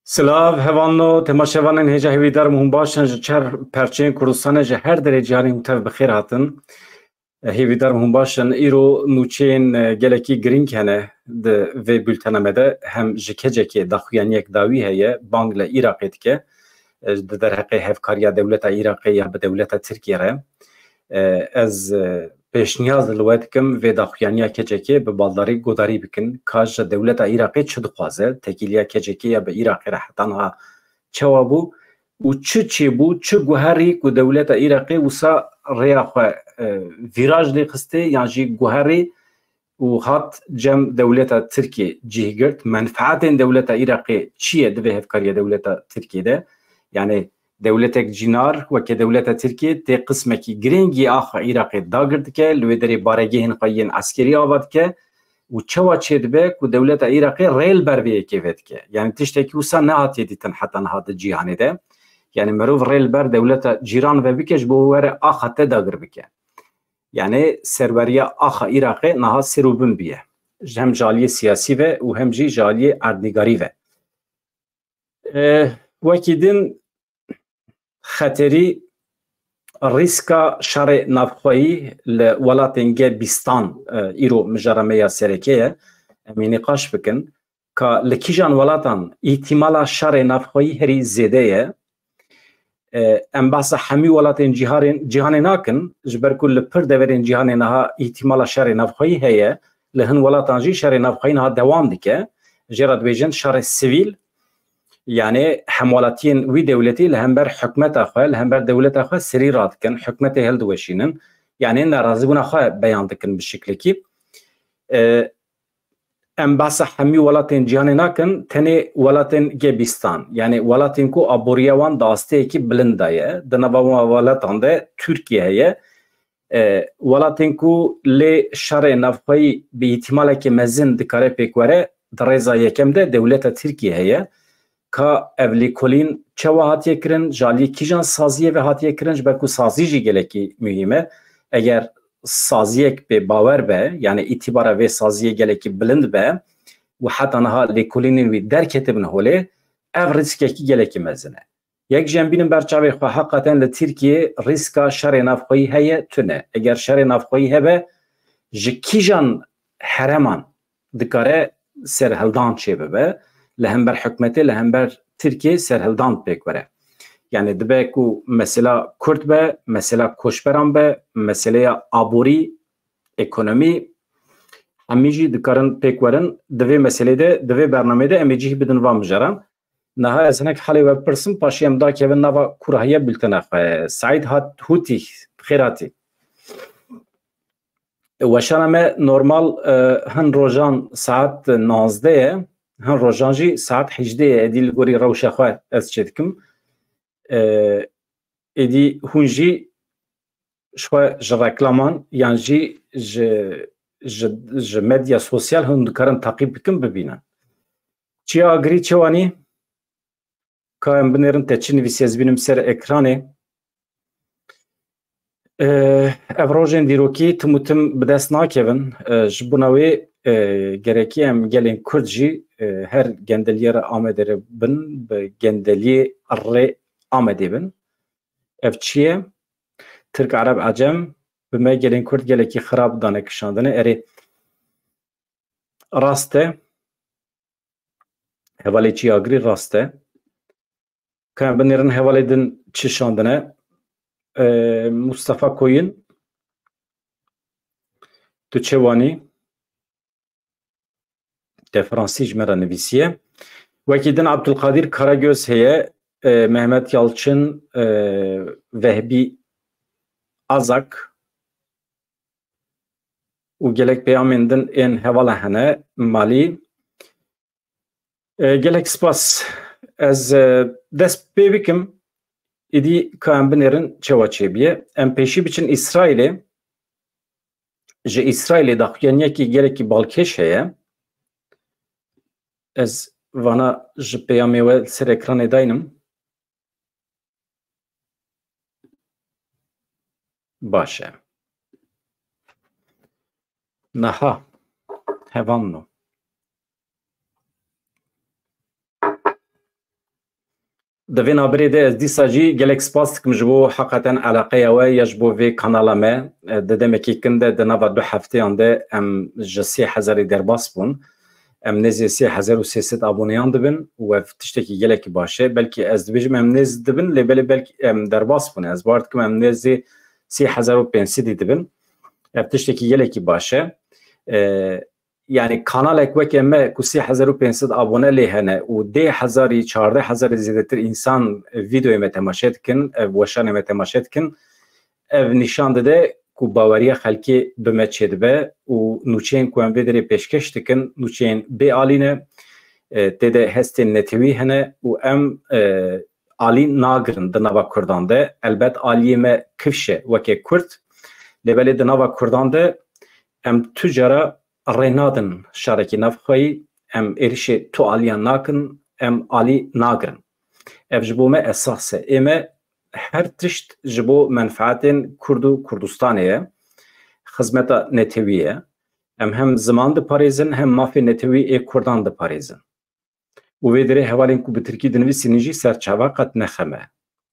Silav hevanno temaşevanên hêja hêvîdar hûn baş in ji çar perçeyên Kurdistanê ji her derê cihanê hûn tev bi xêr hatin. Hêvîdar hûn baş in. Îro nûçeyên gelekî girîng hene di vê bültena me de hem ji kecekê daxuyaniyek dawî heye bang li Iraqê dike di derheqê hevkariya dewleta Iraqê ya bi dewleta Tirkiye re. Ez pêşniyaz li we dikim vê daxuyaniya kecekê bi baldarî gudarî bikin ka ji dewleta Iraqê çi dixwaze, tekîliya kecekê ya bi Iraqê re heta niha çawa bû û çi çêbû, çi guherî ku dewleta Iraqê wisa rêya xwe vîraj lê xistê yan jî guherî û hat cem dewleta Tirkiye cihgirt. Menfaetên dewleta Iraqê çi ye divê hevkariya dewleta Tirkiye de? Yani devletek cinar weke devleta Tirkiye tê qismekî girîngî axa Iraqê dagir dike, li wê derê baregehên xwe yên askerî ava dike û çawa çê dibe ku dewleta Iraqê rê li ber vê yekê ve dike. Yani tiştekî wisa nehatiye dîtin heta niha di cîhanê de. Yani mirov rê li ber dewleta cîran ve bike ji bo were axa te dagir bike. Yani serveriya axa Iraqê niha serûbin biye. Hem jaliyê siyasî ve û hem jî jaliyê erdnîgarî ve. Wekî din xeterî rîska şerê navxweyî li welatên Gebîstan îro mijara me ya sereke ye. Em ê nîqaş bikin ka li kîjan welatan îhtîmala şerê navxweyî herî zêde ye. Em behsa hemû welatên cîhanê nakin ji ber ku li pir deverên cîhanê niha îhtîmala şerê navxweyî heye, li hin welatan jî şerê navxweyî niha dewam dike. Jê re dibêjin şerê sivîl, yani hemwalatiyên wî dewletî li hember hikûmeta xwe, li hember dewleta xwe serî radikin, hikûmetê hildiweşînin, yani nerazîbûna xwe beyan dikin bi şeklekî. Em behsa hemû welatên cîhanê nakin, tenê welatên Gebîstan, yani welatên ku aboriya wan di asteyekî bilind de ye. Di nava welatan de Tirkiye heye. Welatên ku lê şerê navxweyî bi îhtîmalekî mezin dikare pêk were, di rêza yekem de dewleta Tirkiye heye. Ka ev lêkolîn çawa hatiye kirin, jaliyê kîjan saziyê ve hatiye kirin ji ber ku sazî jî gelekî mühîm e. Eger saziyek bê bawer be, yani îtîbara vê saziyê gelekî bilind be û heta niha lêkolînên wî derketibin holê, ev rîskekî gelekî mezin e. Yek ji em bînin berçavê xwe heqaten li Tirkiye rîska şerê navxweyî heye tune. Eger şerê navxweyî hebe ji kîjan hereman dikare serhildan çê bibe, li hember hikûmetê, li hember Tirkiye serhildan pêk were. Yani dibe ku mesela Kurd be, mesela koçberan be, meseleya aborî, ekonomî, emî jî dikarin pêk werin di vê meselê de, di vê bernameyê de em ê cih bidin van mijaran. Niha ez hinek helê we pirsim, paşê em dakevin nava kurahiya bültena xwe. Saîd Hutî, bi xêr hatî. Weşana me normal hin rojan saet 19 ye, hin rojan jî saet 18 ye. Êdî li gorî rewşa xwe ez çê dikim. Êdî hûn jî ji xwe ji reklaman yan jî ji medya sosyal hûn dikarin taqîb bikin bibînin. Çiya agirî çi wanî? Ka em binêrin te çi nivîsî ez bînim ser ekranê. Ev rojên dîrokî tim û tim bi dest nakevin. Ji bona wê gerekî em gelên Kurd jî her gendeliyê re amade bin, bi gendeliyê rê amade bin. Ev çi ye? Tirk, Ereb, Ecem bi me gelên Kurd gelekî xirab dane kişandine. Erê rast e. Hevalê çiya agirî rast e. Ka em binêrin hevalê din çi şandine? Mustafa Koyun tu çi wanî? Te Fransî ji me re nivîsiye. Wekî din Abdulkadir Karagöz heye, Mehmet Yalçın, Vehbi Azak û gelek peyamên din ên hevala hene malî. Gelek spas. Ez dest pê bikim êdî ka em binêrin çawa çêbiye. Em pêşî biçin İsraîlê. Ji İsraîlê daxuyaniyekî gelekî balkêş heye. Ez vana ji peyamê we ser ekranê dayînim. Baş e. Niha hevanno. دوین آبری ده از دیسا جی گلک سپاس کم جبو حقیقتا علاقه و یجبو وی کانالا ما ده مکی کنده ده نوا 2 هفته آنده ام جسی هزاری درباس بون ام نزی 3300 aboneyان دبن و تشتکی گلکی باشه بلکی از دبیجم ام نز دبن لبلی بلکی ام درباس بون از بارد کم ام نزی 3500 دبن ام تشتکی گلکی باشه yani kanal ekmek emme ku 3500 abone lehene u 10000 14000 ziydetir insan videoyu me temaşe etkin veşane me temaşe etkin ev nişan de ku bavariya xelki bime çedbe u nuçen ku em vedere peşkeş dikin nuçen be aline tede hesten netwi hene u em ali nagrin de nava kurdan de elbet aliyeme kifşe veke kurt lebele de nava kurdan de em tücara رینادن شارکی نفخوی ام ایرش تو آلیان ناکن ام آلی ناگرن اف جبو ما اساسه اما هر تشت جبو منفعتن کردستانیه خدمت نتویه ام هم زمان ده پاریزن هم مافی نتوی کردان ده پاریزن و ویدره حوالین کو به ترکی دنوی سینجی سرچاوا قد نخمه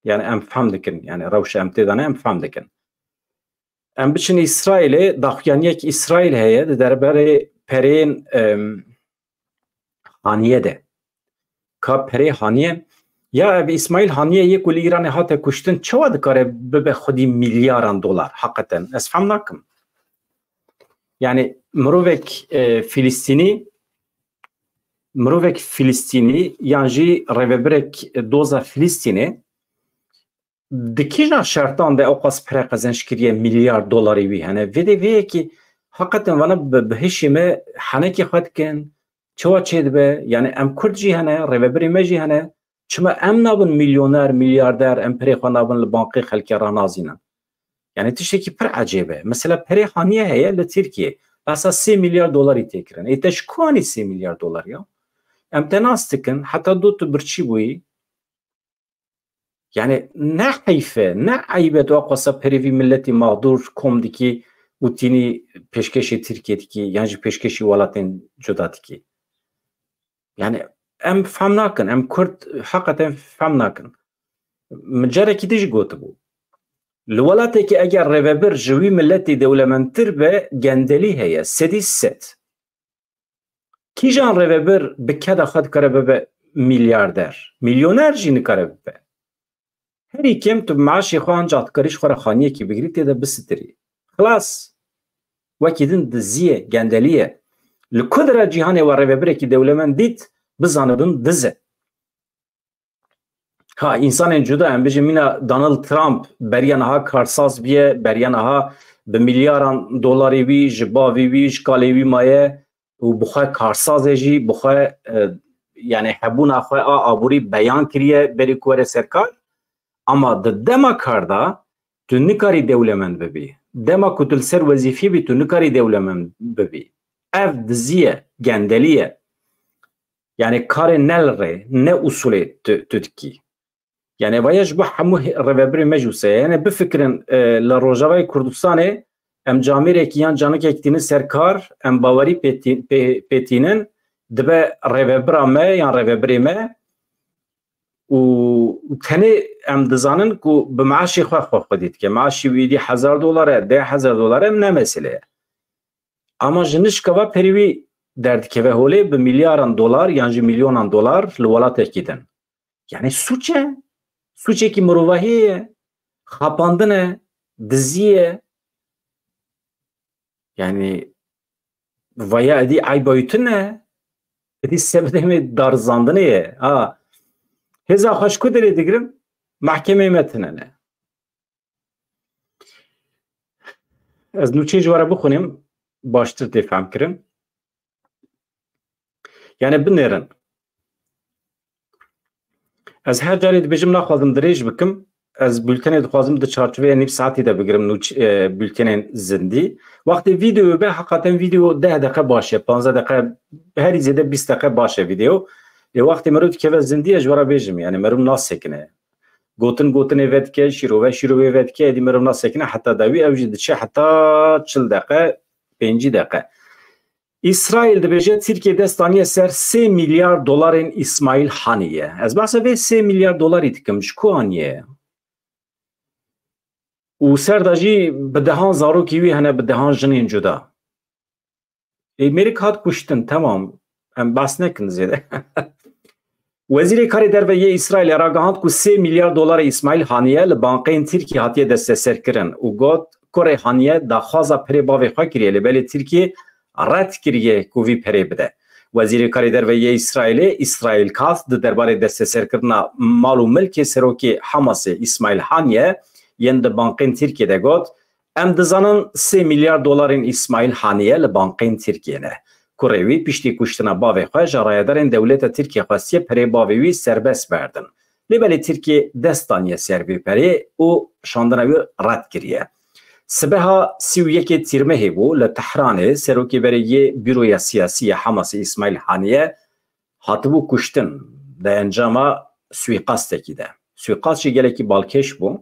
yani ام فهم دکن yani روش ام تدانه ام فهم دکن ام بچن اسرائیل داخیانیک اسرائیل هیه درباره پرین هانیه ده که پری هانیه یا اب اسماعیل هانیه یک کل ایران هات کشتن چوا دکاره به خودی میلیارد دلار حقیقتا از فهم نکم yani مروفک فلسطینی یعنی روبرک دوزا فلسطینی دکیجا شرطان ده اوقاس پره قزنش کریه میلیارد دلاری وی هنه ویده ویه که حقیقتا وانا بهشیمه حنه که خود کن چوا چید به یعنی ام کرد جی هنه روبری مجی هنه چما ام نابن میلیونر میلیاردر ام پره خواه نابن لبانقی خلکی را نازینن یعنی تشتی که پر عجیبه مثلا پره خانیه هیه لترکیه بسا 3 میلیارد دلاری تکرن ایتش کوانی 3 میلیارد دلار یا ام تناستکن حتی دو تو برچی بوی yani ne hayfe, ne aybet o kasa perivi milleti mağdur komdiki utini peşkeşi Türkiye'deki yani peşkeşi valatin cudadiki. Yani em famnakin, em Kürt hakikaten famnakin. Mcareki diş gotu bu. Lwalateki eğer reveber jüvi milleti devlementir ve gendeli heye, sedis set. Kijan reveber bekada xad karabebe milyarder, milyoner jini karabebe. هر کم تو معاشی خوان جات کریش خورا خانیه کی بگیری تیدا بستری خلاص وکیدن دزیه گندلیه لکدر جهان و رببره کی دولمن دیت بزانبن دزه ها انسان جدا ام بجه مینا دونالد ترامپ بریان ها کارساز بیه بریان ها به میلیارد دلاری وی جبا وی شکالی وی مایه و بخواه کارساز جی بخواه yani hebun آخواه آبوری بیان کریه بری کوره سرکار ama da dema karda tu nikari devlemen bebi. Dema kutul ser vazifi bi tu nikari devlemen bebi. Ev diziye, gendeliye. Yani kare nelre, ne usule tütki. Yani vayaj bu hamu revebri mecuse. Yani bu fikrin la Rojavay Kurdistan'e em camire ki yan canık ektiğini serkar em bavari petinin dibe revebra me yan revebri me و تنی ام دزانن کو به معاشی خواه خودید که معاشی ویدی $1000 $10,000 نه مسئله اما جنش که با پریوی درد که به حوله به میلیارد دلار یعنی میلیون دلار لولات اکیدن یعنی سوچه که مروحیه خاپاندنه دزیه یعنی ویا ادی ای بایتونه ادی سبده دارزاندنه هزا خوش کدری دیگرم محکمه متنه نه از نوچه جواره بخونیم باشتر تفهم کرم yani بنرن از هر جاری بجم نخواهدم دریج بکم از بültene دخوازم ده çarçıve nip saati de بگیرم bültenin zindi وقتی ویدیو به حقیقتا ویدیو 10 دقیقه باشه 15 دقیقه هر زیاده 20 دقیقه باشه ویدیو وقتی مرد که زندیه جوارا بیجم یعنی مرد ناسکنه گوتن وید که شیروه وید که ادی مرد ناسکنه حتی دوی اوجد چه حتی 40 دقیقه 5 دقیقه İsrail dibêje Tirkiye destaniye ser 3 milyar dolarên İsmail Haniyê. Ez behsa vê 3 milyar dolarî dikim ji ku aniye? û ser da jî bi dehan zarokî wî hene bi dehan jinên cuda. Mêrik hat kuştin temam. Em behs nekin zêde. Wezîrê Karê Derve yê İsraîlê ragihand ku 3 milyar dolar İsmail Haniyê li bankeyên Tirkiye hatiye desteserkirin û got Kurê Haniyê daxwaza pirê bavê xwe kiriye li belê Tirkiye red kiriye ku vî pirê bide. Wezîrê Karê Derve yê İsraîlê İsraîl Katz di derbarê desteserkirina mal û milkê serokê Hamasê İsmail Haniyê yên di bankên Tirkiye de got em dizanin 3 milyar dolarên İsmail Haniyê li bankên Tirkiye ne. Kurê wî piştî kuştina bavê xwe ji rayedarên dewleta Tirkiye xwestiye pirê bavê wî serbest berdin. Lê belê Tirkiye destaniye ser vê perê û şandina wî red kiriye. Sibeha 31 Tîrmehê bû li Tehranê serokêberê yê Büroya Siyasî ya Hamasê İsmail Haniyê hatibû kuştin di encama suîqastekî de. Suîqast jî gelekî balkêş bû.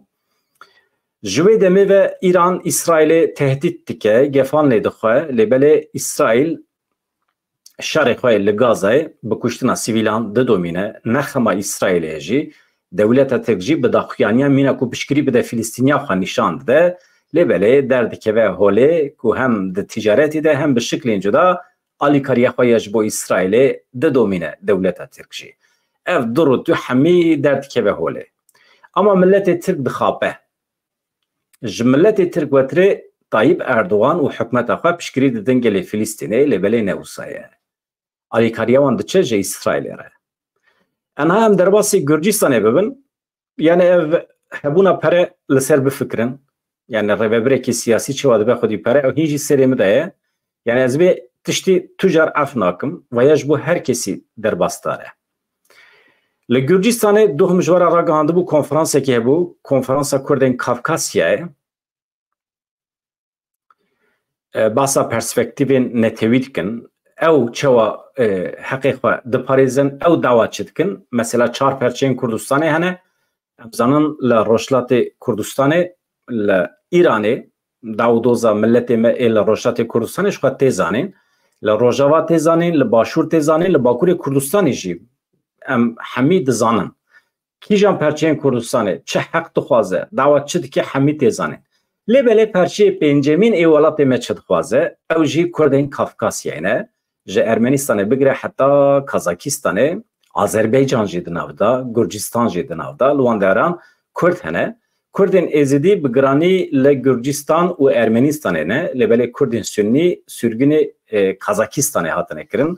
Ji wê demê ve İran İsraîlê tehdît dike, gefan lê dixwe lê belê İsraîl şerê xwe li Gazayê bi kuştina sivîlan didomîne nexema İsraîlê jî dewleta Tirk jî bi daxuyaniya mîna ku piştgirî bide Filîstîniya xwe nîşan dide lê belê derdikeve holê ku hem di ticaretê de hem bi şiklên cuda alîkariya xwe ya ji bo İsraîlê didomîne dewleta Tirk jî. Ev dur û tu hemî derdikeve holê. Ama milletê Tirk dixape. Ji milletê Tirk wetirê Tayyip Erdoğan û hikûmeta xwe piştgirî didin gelê Filîstînê lê belê newsaye. Alîkariya wan diçe ji İsraîlê re. Enha em derbasî Gürcistanê bibin, yani ev hebûna pere li ser bifikirin, yani rêvebirekî siyasî çawa dibe xwedî pere, ew hîn jî serê min de ye. Yani ez vê tiştî tucar ev nakim ve ya ji bo her kesî derbasdar e. Li Gürcistanê duh mijwara ragihandibû konferansekê hebû, Konferansa Kurdên Kafkasyayê. Basa perspektîvên netewî dikin. Ew çawa heqê xwe diparêzin, ew dawa çi dikin. Mesela 4 perçeyên Kurdistanê hene. Em zanin li Rojhilatê Kurdistanê, li İranê dawdoza milletê me ê li Rojhilatê Kurdistanê ji xwe tê zanîn. Li Rojava tê zanîn, li Başûr tê zanîn, li Bakurê Kurdistanê jî em hemî dizanin. Kîjan perçeyên Kurdistanê çi heq dixwaze, dawa çi dike hemî tê zanîn. Lê belê perçeyê pêncemîn ê welatê me çi dixwaze, ew jî Kurdên Kafkasyayê ne. Ji Ermenistanê bigire heta Kazakistanê, Azerbaycan jî di nav da, Gürcistan jî di nav da, li wan deran Kurd hene. Kurdên êzidî bi giranî li Gürcistan û Ermenistanê ne, lê belê Kurdên Sünnî sürgünê Kazakistanê hatine kirin.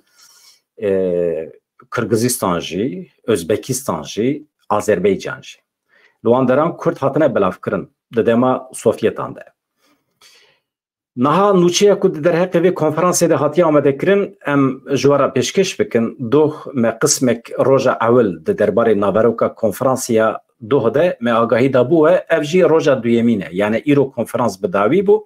Kırgızistan jî, Özbekistan jî, Azerbaycan jî. Li wan deran Kurd hatine belavkirin di dema Sovyetan de. Niha nûçeya ku di derheqê vê konferansê de hatiye amadekirin, em ji wara pêşkêş bikin doh me qismek roja ewil di derbarê naveroka konferansiya doh de me agahî dabû we ev jî roja duyemîn e. Yani îro konferans bi dawî bû,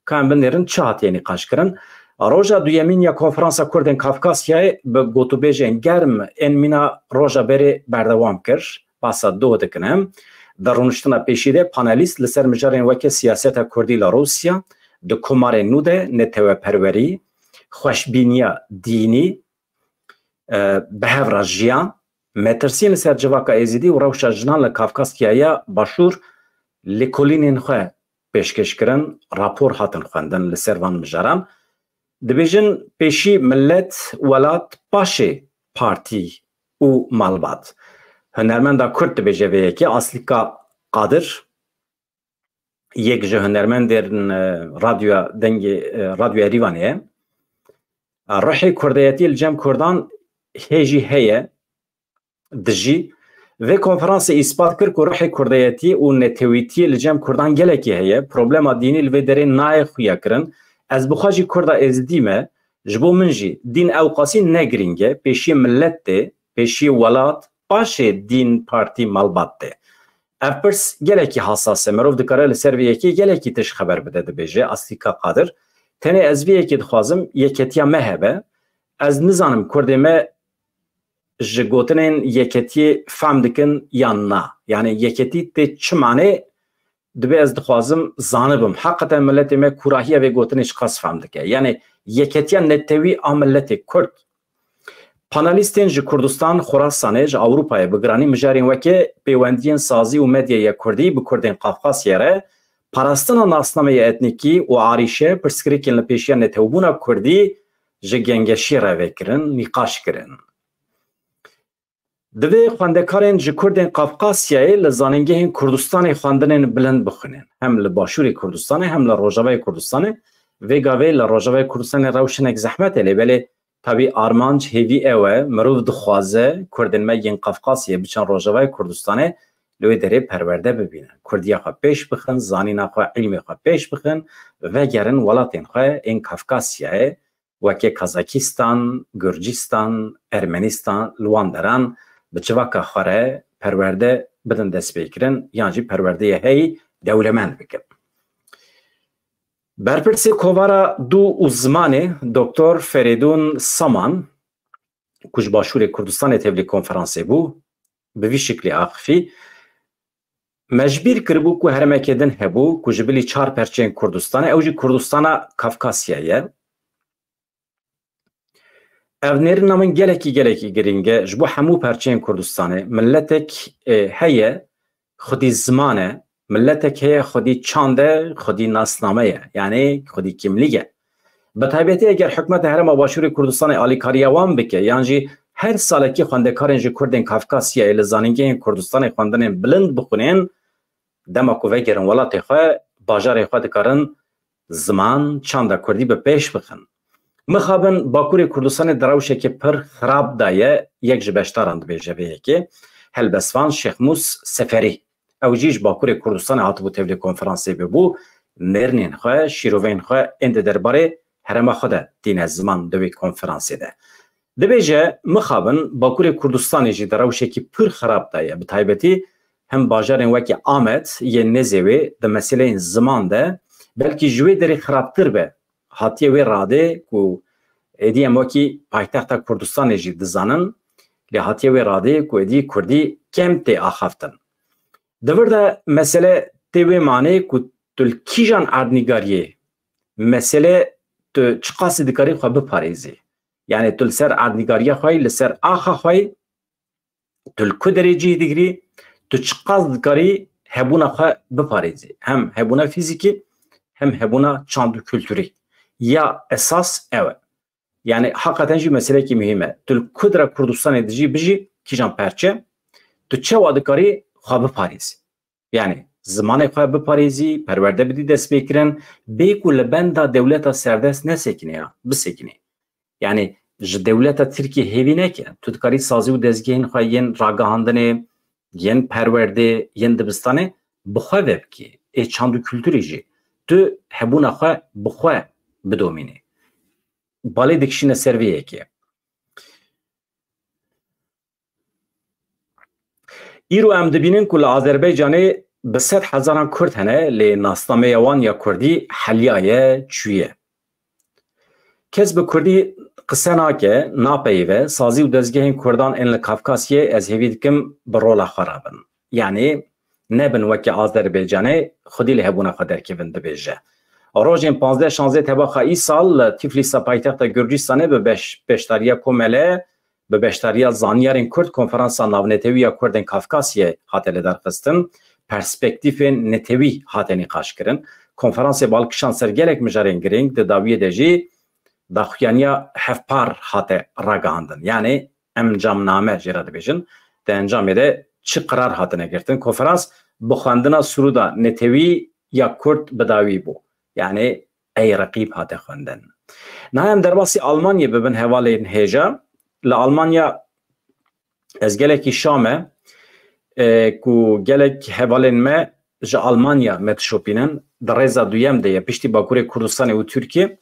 ka em binêrin çi hatiye nîqaş kirin. Roja duyemîn ya Konferansa Kurdên Kafkasyayê bi gotûbêjên germ ên mîna roja berê berdewam kir. Basa doh dikin em. Di rûniştina pêşî de panelîst li ser mijarên weke siyaseta Kurdî la Rûsya, di komarên nû de netewperwerî, xweşbîniya dînî, bihevra jiyan, metirsiyên li ser civaka êzîdî û rewşa jinan li Kafkasyaya Başûr lêkolînên xwe pêşkêş kirin, rapor hatin xwendin li ser van mijaran. Dibêjin pêşî millet, welat, paşê partî û malbat. Hunermenda Kurd dibêje vê yekê Aslîka Qadir, yek ji hunermendên radyoya dengê radyoya Rîvanê ye. Rihê kurdiyetî li cem Kurdan hê jî heye dijî. Vê konferansê îspat kir ku rihê kurdiyetî û netewîtiyê li cem Kurdan gelekî heye. Problema dînî li vê derê nayê xuya kirin. Ez bixwe jî Kurda êzidî me, ji bo min jî dîn ew qasî ne girîng e, pêşî millet tê, pêşî welat, paşê dîn partî malbat tê. Ev pirs gelekî hasas e, mirov dikare li ser vê yekê gelekî tişt xeber bide dibêje Aslîka Qadir. Tenê ez vê yekê dixwazim yeketiya me hebe. Ez nizanim Kurdê me ji gotinên yeketiyê fehm dikin yan na. Yani yeketî tê çi manê دبی از دخوازم زانبم حقیقتا ملت ما کوراهی و گوتنش قص فهمده که یعنی یکیتیا نتوی ملت کرد پانالیستین ج کردستان خراسان ج اروپای بگرانی مجارین وکه پیوندین سازی و مدیا کردی به کردین قفقاسیه ره پاراستنا ناسنامه اتنیکی و عاریشه پرسکریکین لپیشیا نتوبونا کردی ج گنگشی را وکرن نقاش کرن دوی خواندکارین ج کردین قفقاسیه لزاننگه کردستان خواندنین بلند بخونین هم لباشور کردستان هم لروجاوای کردستان و گاوی لروجاوای کردستان روشنک زحمت لی ولی طبی آرمانج هیوی اوه مروف دخوازه کردن مگین قفقاسیه بچن روجاوای کردستانه لوی دره پرورده ببینن کردیا خواه پیش بخن زانینا خواه علمی خواه پیش بخن و گرن ولاتین خواه این قفقاسیه وکه کازاکستان، گرجستان، ارمنستان لوان دران بچواکا خواه پرورده بدن دست بکرن یعنی پرورده هی دولمند بکن برپرسی کوارا دو uzmanı دکتر فریدون سامان کج باشور کردستان تبلی کنفرانسی بو به وی شکلی آخفی مجبور کربو که هر مکدن هبو کج بلی 4 پرچین کردستان اوجی کردستان کافکاسیایه اونر نامن گلکی گرینگه جبو همو پرچین کردستانه ملتک هیه خودی زمانه ملتك هي خودی چانده خودی ناسنامه یعنی خودی کملیه به طبیعتی اگر حکومت هرم باشور کردستان آلیکاریوان بکه یعنی هر سال که خواندکارن ج کردن کافکاسیه لزانینگه کردستان خواندن بلند بخونین دمکو وگرن ولات خواه باجار خواه دکارن زمان چانده کردی به پیش بخن مخابن باکور کردستان دروشه که پر خراب دایه یک جبشتارند بیجه بیه که هلبسوان شیخ موس سفری اوجیج باکور کردستان هاتبو تبلی کنفرانسی ببو نرنین خواه شیروین خواه اند درباره هرما خود دین زمان دوی کنفرانسی ده دبیجه مخابن باکور کردستانی جی دروشه که پر خراب دایه به طایبتی هم باجارین وکی آمد یه نزیوی ده مسئله زمان ده بلکی جوی داری خرابتر به هاتیه وی راده که ایدی هم وکی پایتخت کردستانی جی دزانن لی هاتیه وی راده که ایدی کردی کم تی آخافتن دورده مسئله تیوی معنی که تل کیجان اردنگاریه مسئله تو چقاسی دکاری خواه بپاریزی یعنی تل سر اردنگاریه خواهی لسر آخا خواهی تل کدری جی دیگری تو چقاس دکاری هبونا خواه بپاریزی هم هبونا فیزیکی هم هبونا چاندو کلتوری یا اساس اوه yani hakikaten ji mesele ki mühime. Tu kudra Kurdistan'ı dici biji kijan perçe tu çeva dikarî xwe biparêzî. Yani zimanê xwe biparêzî, perwerde bidî dest pêkirin, bê ku li benda dewleta serdest nesekine ya, bisekine. Yani ji dewleta Tirkiye hêvî neke. Tu dikarî sazî û dezgehên xwe yên ragihandinê, yên perwerdê, yên dibistanê bi xwe vebikî. Ê çand û kültûrê jî tu hebûna xwe bi xwe bidomînî. Balê dikişîne ser vê yekê. îro em dibînin ku li Azerbaycanê bi 100,000 Kurd hene lê nasnameya wan ya Kurdî heliyaye çûye. Kes bi Kurdî qise nake, napeyive, sazî û dezgehên Kurdan ên li Kafkasyê ez hêvî dikim bi rola xwe re bin. Yani nebin wekî Azerbaycanê xwedî li hebûna xwe derkevin dibêje. Rojên 15-16 tebaxa îsal li Tiflîsa paytexta Gürcistanê bi beşdariya Komelê bi beşdariya zaniyarên Kurd konferansa navnetewiya Kurdên Kafkasyê hate lidarxistin, perspektîfên netewî hate nîqaş kirin. Konferansê balkişan ser gelek mijarên giring di dawiyê de jî daxuyaniya hevpar hate ragihandin. Yani encamname jê re dibêjin. Di encamê de çi qirar hatine girtin. Konferans bi xwendina Sûruda netewî ya Kurd bi dawî bû. Yani ey rakib hate xwendin. Nayem derbasî Almanyê bibin hevalên hêja. Li Almanya ez gelekî Şame ku gelek hevalên me ji Almanya me dişopînin di rêza duyem de ye piştî Bakurê Kurdistanê û Tirkiye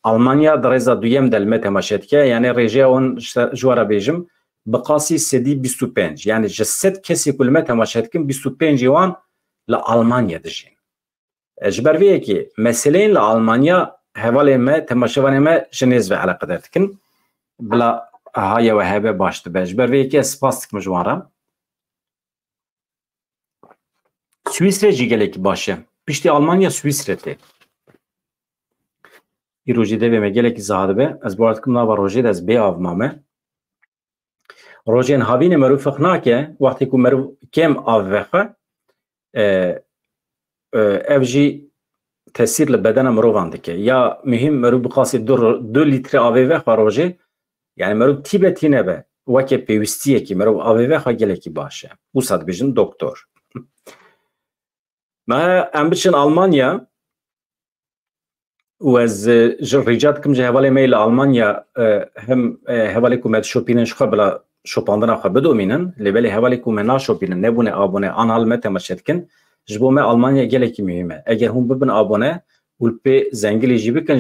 Almanya di rêza duyem de li me temaşe dike yani rêjeya wan ji we re bêjim bi qasî sedî 25 yani ji 100 kesî ku li me temaşe dikin 25 wan li Almanya dijîn. Ji ber vê yekê meseleyên li Almanya hevalên me temaşevanê me ji nêz ve eleqedar dikin bila haya ve hebe baş dibe. Ji ber vê yekê ez spas dikim ji wan re. سویسره جی گلکی باشه پشتی آلمانیا سویسره تی ای روژی دوی me gelekî zadibe ez bu artikim nava rojê de ez bê av mame rojên havînê merû feq nake wextê ku merû kêm av vexe ev jî tesîr li bedena mirovan dike ya mühim merû bixasî 2 litre avê vexe rojê yani merû tîbe tîne be weke pêwîstiyekî merû avê vexe gelekî baş e wisa dibêjin doktor me em biçin Almanya و از رجعت کم جه حوالی میل آلمانیا هم حوالی کو مد شوپینن شخه بلا شوپاندن آخه بدومینن لیبلی حوالی کو من ناشوپینن نبونه آبونه آن حال مت مشت کن جبو ما آلمانیا گله کی مهمه اگر هم ببن آبونه ولپی زنگلی جیب کن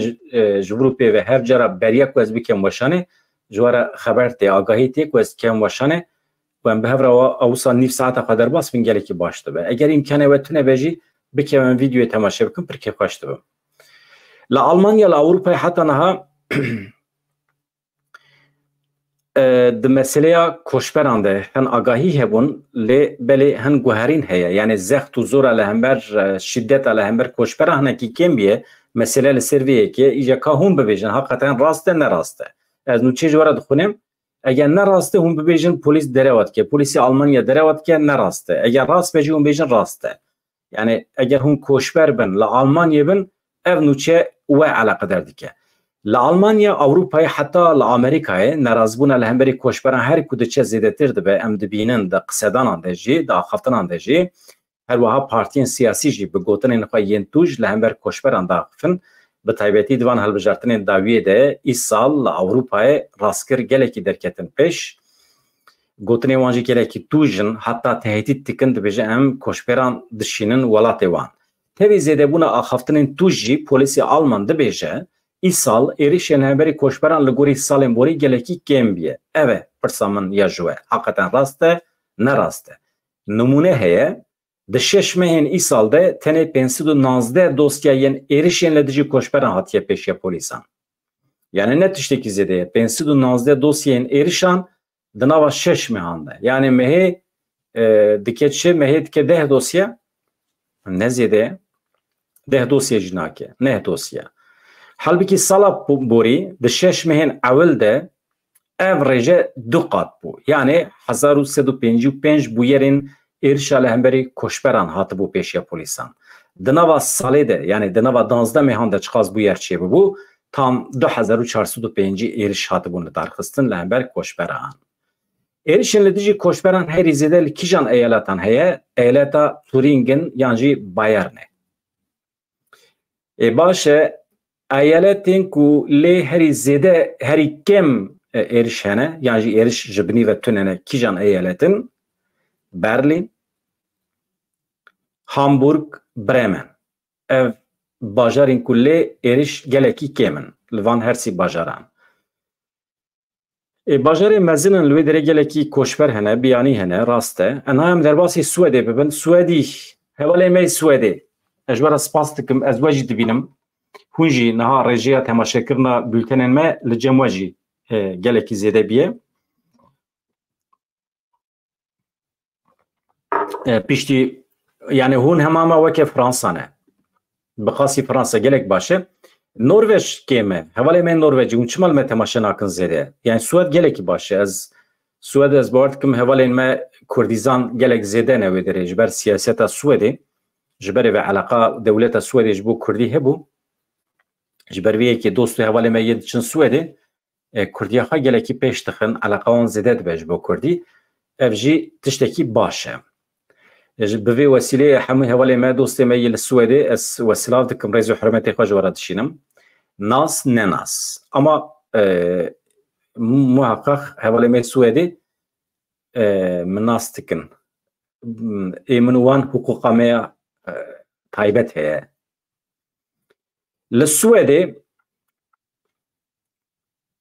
جوروپی و هر جرا بریا کو از بکم وشانه جوار خبر تی آگاهی تی کو از کم وشانه و ام به هر اوسا نیف ساعت قدر باس من گله کی باشته به اگر امکانه وتونه بجی بکم ویدیو تماشا بکن پر کی خوشته به لألمانيا لأوروبا حتى نها دمسليا كوشبران ده هن آگاهی هبون بله هن گوهرین هيا يعني زخت و زور على همبر شدت على همبر كوشبران هنه کی کم بیه مسئله لسرویه که ایجا که هم ببیجن حقیقتا راسته نراسته از نو چه جواره دخونیم اگر نراسته هم ببیجن پولیس دروات که پولیسی آلمانیا دروات که نراسته اگر راست بجی هم ببیجن راسته يعني اگر هم كوشبر بن لألمانيا بن ev nûçe we alaqedar dike. Li Almanya, Avrupayê heta li Amerîkayê nerazbûna li hemberî koçberan her ku diçe zêdetir dibe em dibînin di qisedanan de jî, di axaftinan de jî, her wiha partiyên siyasî jî bi gotinên xwe yên tûj li hember koçberan de axifin, bi taybetî divan hilbijartinên dawiyê de îsal li Avrupayê rastkir gelekî derketin pêş, gotinên wan jî gelekî tûjin heta tehdît dikin dibêje em koçberan dişînin welatê wan. Tevî zêdebûna axaftinên tûj jî polîsê Alman dibêje îsal êrişên hemberî koçberan li gorî salên borî gelekî kêm biye. Ev e pirsa min ya ji we. Heqeten rast e, nerast e. Numune heye di 6 mehên îsal de tenê 519 dosyayên êrişên li dijî koçberan hatiye pêşiya polîsan. Yani ne tiştekî zêde ye. 519 dosyayên êrişan di nava 6 mehan de. Yani mehê dike çi mehê dike 10 dosya ne zêde ye. 10 dosya jî nake. 9 dosya. Halbuki sala borî di 6 mehên ewil de ev rêje 2 qat bû. Yani 1355 bûyerên êrişa li hemberî koçberan hatibû pêşiya polîsan. Di nava salê de yani di nava 12 mehan de çiqas bûyer çêbibû tam 2405 êriş hatibûn li darxistin li hember koçberan. Êrişên li dijî koçberan herî zêde li kîjan eyaletan heye? Eyaleta Turingin yan jî Bayernê. Baş e eyaletên ku lê herî zêde herî kêm êriş hene yan jî êriş ji binî ve tune hene kîjan eyaletin? Berlin, Hamburg, Bremen. Ev bajarên ku lê êriş gelekî kêm in li van hersî bajaran. Bajarê mezin in li wê derê gelekî koçber hene, biyanî hene, rast e. Ena em derbasî Swêdê bibin. Swêdî, hevalê me Swêdê. Ez ji we re spas dikim, ez we jî dibînim. Hûn jî niha rêjeya temaşekirina bültenên me li cem we jî gelekî zêde biye. Piştî yani hûn hema me weke Fransa ne. Bixasî Fransa gelek baş e. Norveç kêm e. Hevalê me Norvecî hûn çima li me temaşe nakin zêde. Yani Swêd gelekî baş e. Ez Swêd ez bawer dikim hevalên me Kurdîzan gelek zêde ne wê derê ji ber siyaseta Swêdê. Ji berê ve eleqa dewleta Swêdê ji bo Kurdî hebû. Ji ber vê yekê dost û hevalê me yê diçin Swêdê Kurdiya xwe gelekî pêş dixin, eleqa wan zêde dibe ji bo Kurdî. Ev jî tiştekî baş e. Bi vê wesileyê hemû hevalê me dostê me yê li Swêdê ez wesilav dikim rêz û hurmetê xwe ji we re dişînim. Nas ne nas. Ama muhaqqaq hevalê me Swêdê min nas dikin. Min wan huquqa me ya taybet heye. Li Swêdê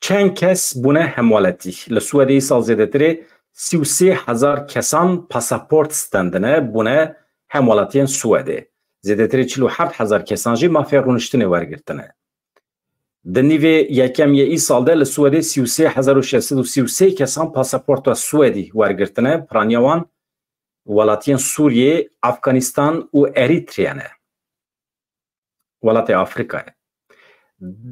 çend kes bûne hemwaletî. Li Swêdê sal zêdetirê 33,000 kesan pasaport stendine bûne hemwaletiyên Swêdê. Zêdetirê 47,000 kesan jî mafê rûniştinê wergirtine. Di nîvê yekem yê îsal de li Swêdê 33,633 kesan pasaporta Swêdî wergirtine. Piraniya wan welatiyên Sûriye, Afganistan û Eritreya ne. Welatê Afrikayê.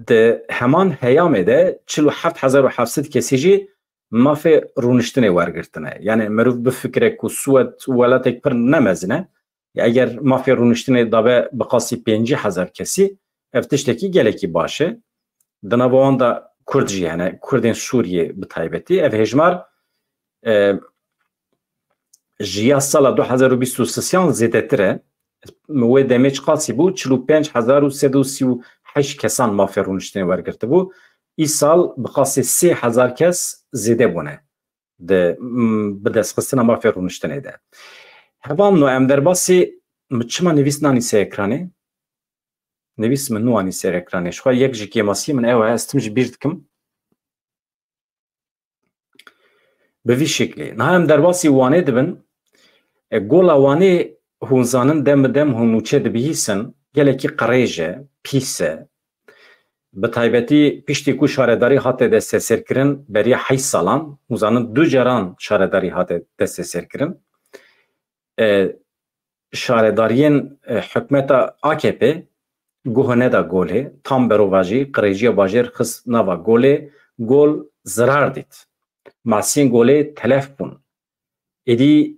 Di heman heyamê de 47,700 kesî jî mafê rûniştinê wergirtine. Yani mirov bifikire ku Swed welatek pir nemezin e. Eger mafê rûniştinê dabe bi qasî 50,000 kesî, ev tiştekî gelekî baş e. Di nava wan da Kurd jî hene, Kurdên Sûriyê bi taybetî. Ev hejmar ji ya sala 2023 zêdetir e. Wê demê çi qasî bû 45,338 kesan mafê rûniştinê wergirtibû. Îsal bi qasî 3,000 kes zêde bûne bi destxistina mafê rûniştinê de. Hevan no em derbasî çima nivîs nanî ser ekranê? Nivîs min nû anî ser ekranê. Xwe yek ji kêmasî min ew e, ez tim ji bîr dikim. Bi vî şeklê. Niha em derbasî wanê dibin. Gola wanê hûn zanin dem bi dem hûn nûçe dibihîsin, gelekî qirêj e, pîs e. Bi taybetî piştî ku şaredarî hate desteserkirin beriya 8 salan, hûn zanin 2 caran şaredarî hate desteserkirin. Şaredariyên hikûmeta AKP guh neda golê, tam berovajî qirêjiya bajêr xist nava golê, gol zirar dît. Masiyên golê telef bûn. Êdî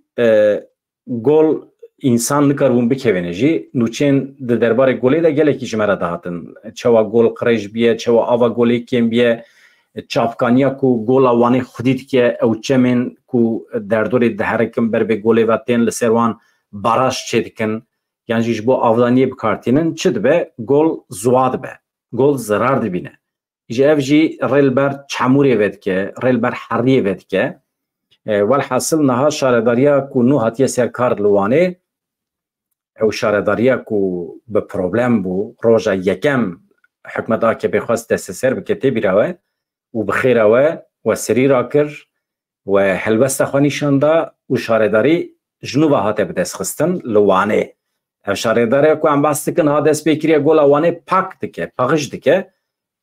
gol insan nikaribûn bikevîne jî, nûçeyên di derbarê golê de gelekî ji me re dihatin. Çawa gol qirêj biye, çawa ava golê kêm biye, çavkaniya ku gola wanê xwedî dike, ew çemên ku derdorê diherekin ber vê golê ve tên li ser wan baraj çê dikin, yan jî ji bo avdaniyê bikartînin, çi dibe? Gol zuwa dibe. Gol zirar dibîne. Ji ev jî rê li ber çemûrê ve dike, rê li ber heriyê ve dike. Welhasıl niha şaredariya ku nû hatiye serkar li wanê, ew şaredariya ku bi problem bû, roja yekem hikûmeta AKP xwest desteser bike tê bîra we û bi xêra we serî rakir we helbesta xwe nîşan da û şaredarî ji nû ve hate bi destxistin li wanê. Ev şaredariya ku em behs dikin ha destpêkiriya gola wanê pak dike, paxij dike.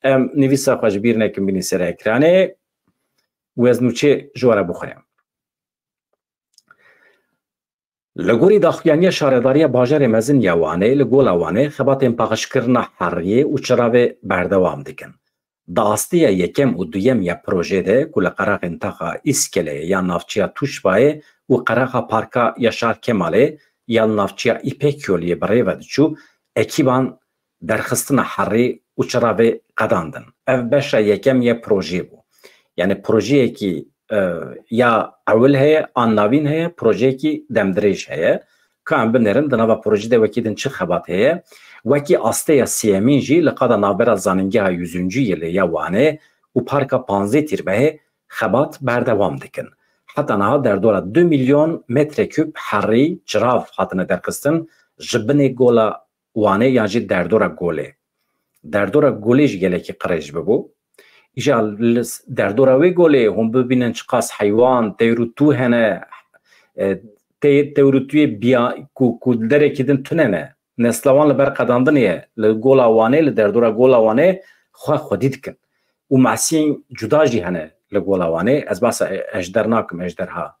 Em nivîsa xwe ji bîr nekin bînî ser ekranê û ez nûçê ji we re bixweyim. Li gorî daxuyaniya şaredariya bajarê mezin ya Wanê li gola Wanê xebatên paxişkirina heriyê û çıravê berdewam dikin. Di astiya yekem û duyem ya projê de ku li qeraxên taxa İskeleyê ya navçeya Tuşbayê û qeraxa Parka Yaşar Kemalê ya navçeya İpek Yoliyê bi rê ve diçû, ekîban derxistina herî û çıravê qedandin. Ev beşa yekem ya projê bû. Yani projeyekî ya ewil heye an navîn heye, projeyekî demdirêj heye. Ka em binerin di nava projê de wekî din çi xebat heye? Wekî asteya siyemîn jî li qada navbera zanîngeha 100. yilê ya Wanê û Parka 15 Tîrbehê xebat berdewam dikin. Heta niha derdora 2 milyon metrekûb herî cirav hatine derxistin ji binê gola Wanê yan jî derdora golê. Derdora golê jî gelekî qirêj bibû. İja derdora wê golê hûn bibînin çi qas heywan, têrûtû hene, têrûtûyê biya ku derekî din tune ne. Nesla wan li ber qedandinê ye. Li gola Wanê, li derdora gola Wanê xwe xwedî dikin. Û mesiyên cuda jî hene li gola Wanê. Ez behsa ejder nakim, ejderha.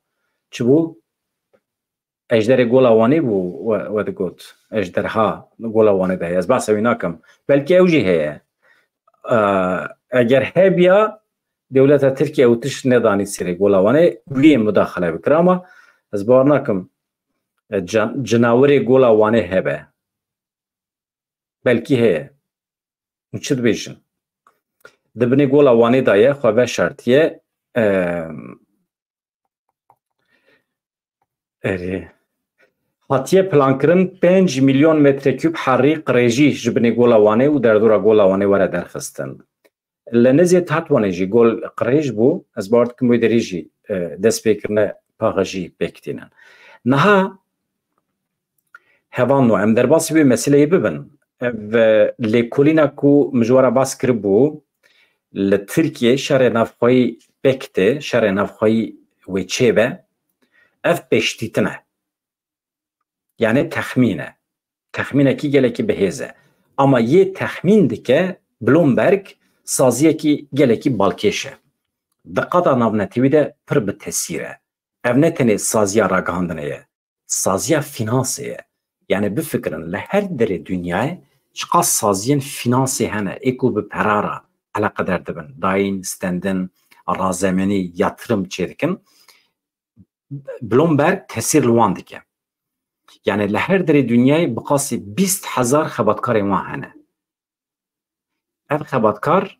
Çi bû? Ejderê gola Wanê bû we digot. Ejderha gola Wanê de heye. Ez behsa wî nakim. Belkî ew jî heye. Eger hebiya dewleta Tirkiye û tiş nedanî serê gola Wanê wî mudaxele bikir ama ez bar nakim cinawerê gola Wanê hebe. Belkî heye. Çi dibêjin? Di binê gola Wanê de ye xwe veşartiye hatiye plankirin 5 milyon metrekûb herî qirêjî ji binê gola Wanê û derdora gola Wanê were derxistin. Li nêzê Tetwanê jî gol qirêj bû, ez bar dikim wê derê jî destpêkirine paxijî pêkitînin. Niha hevan no em derbasî vê meseleyê bibin. Ev lêkolîna ku min ji we re bas kiribû li Tirkiye şerê navxweyî pêk tê, şerê navxweyî wê çê be, ev pêştîtin e. Yani texmîn e. Texmînekî gelekî bihêz e. Ama yê texmîn dike Bloomberg saziyekî gelekî balkêş e. Di qada navnetewî de pir bi tesîr e. Ev ne tenê saziya ragihandinê ye. سازیا فینانسیه. یعنی بفکرن لهر در دنیای چقدر سازین فینانسی هنه اکو به پرارا علاقه در دبن داین ستندن رازمنی یاترم چیدکن بلومبرگ تاثیر لوان دیگه. یعنی لهر در دنیای بقاسی 20,000 خباتکار ما هنه. اف خباتکار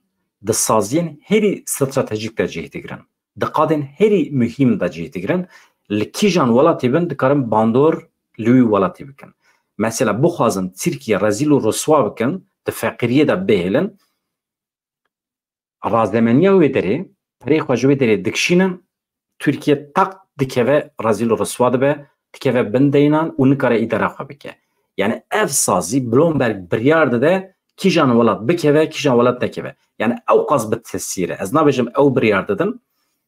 د سازین هری استراتژیک در جهت گرن. دقادن هری مهم در جهت گرن. لکیجان ولاتی بند دکارم باندور لوی ولاتی بکن. مثلا بخوازن ترکیه رزیل و رسوا بکن تفقیریه دا بهلن رازمنیه وی داره تاریخ واجوی داره دکشینن ترکیه تق دکوه رزیل و رسوا دبه دکوه بندینان و نکاره اداره خواه بکه. یعنی اف سازی بلومبرگ بریار داده کیجان ولات بکوه کیجان ولات نکوه. یعنی او قاز به تاثیره. از نبیجم او بریار دادن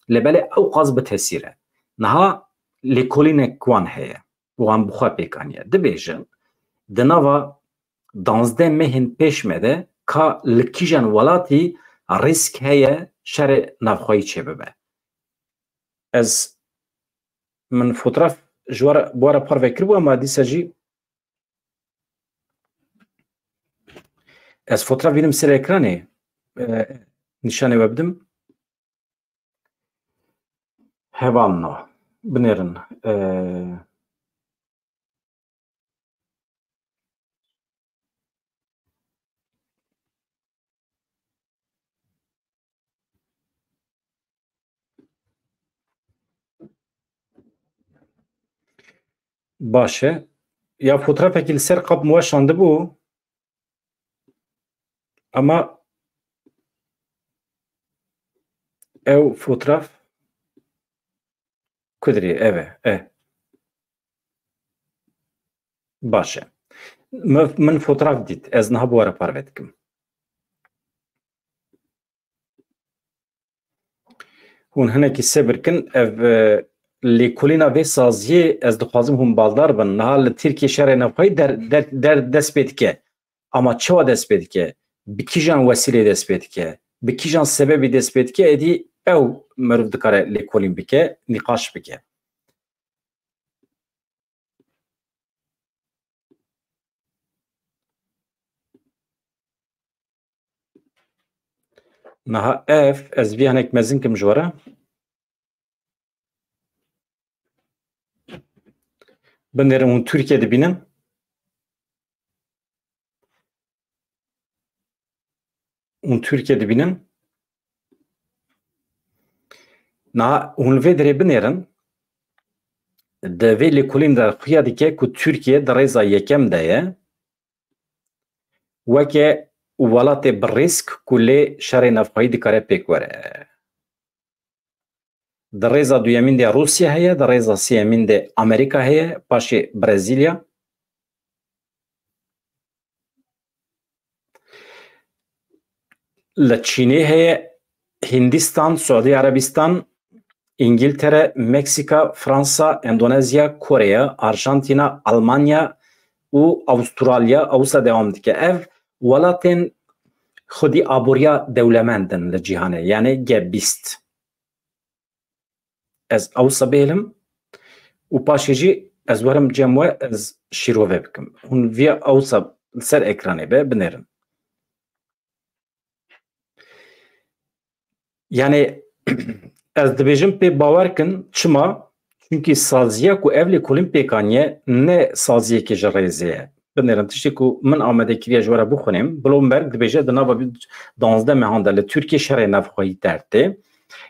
لباله او قاز به تاثیره. نها لیکولین کوان هیه وان بخواه پیکانیه دبیجن دنوا 12 مهن پیش مده که لکیجان ولاتی ریسک هیه شر نفخوایی چه ببه. از من فوتراف جوار بوارا پر فکر بو اما دیسا جی از فوتراف بینم سر اکرانه نشانه ببدم هوان نو بنیرن باشه یا فوتراف اکیل سر قب موشانده بو اما او فوتراف کدری اوه باشه من فوتراف دید از نها بواره پاروید کم هون هنکی سبر کن او لیکولینا وی سازیه از دخوازم هم بالدار بن نها ترکیه شهر نفقایی در دست بید که اما چوا دست بید که بکیجان وسیله دست بید که بکیجان سببی دست بید که ادی او مروف دکاره لیکولین بکه نقاش بکه نها اف از وی هنک مزین کم جواره بندرم اون ترکیه دبینم اون ترکیه دبینم نا اون وی دره بنیرن ده وی لیکولین در قیادی که ترکیه در ریزا یکم دایه وکه ولات بریسک کلی شهر نفقایی دکاره پیک وره در ریزا دویمین ده روسیه هیه در ریزا سیمین ده امریکا هیه پاش برزیلیا لچینه هیه هندستان سعودی عربستان انگلتره مکسیکا فرانسا اندونزیا کره آرژانتینا آلمانیا و استرالیا اوسا دوام دیگه اف ولاتن خودی آبوریا دولمندن لجیهانه یعنی گبیست از اوسا بیلم و پاشیجی از ورم جمعه از شیروه بکم اون ویا اوسا سر اکرانه بنرم یعنی از دبیجم پی باور کن چما چونکی سازیه کو اولی کلیم پیکانیه نه سازیه که جریزیه بنرم تشتی کو من آمده کریه جواره بخونیم بلومبرگ دبیجه دنابا 12 مهانده لترکیه شهر نفخوایی درده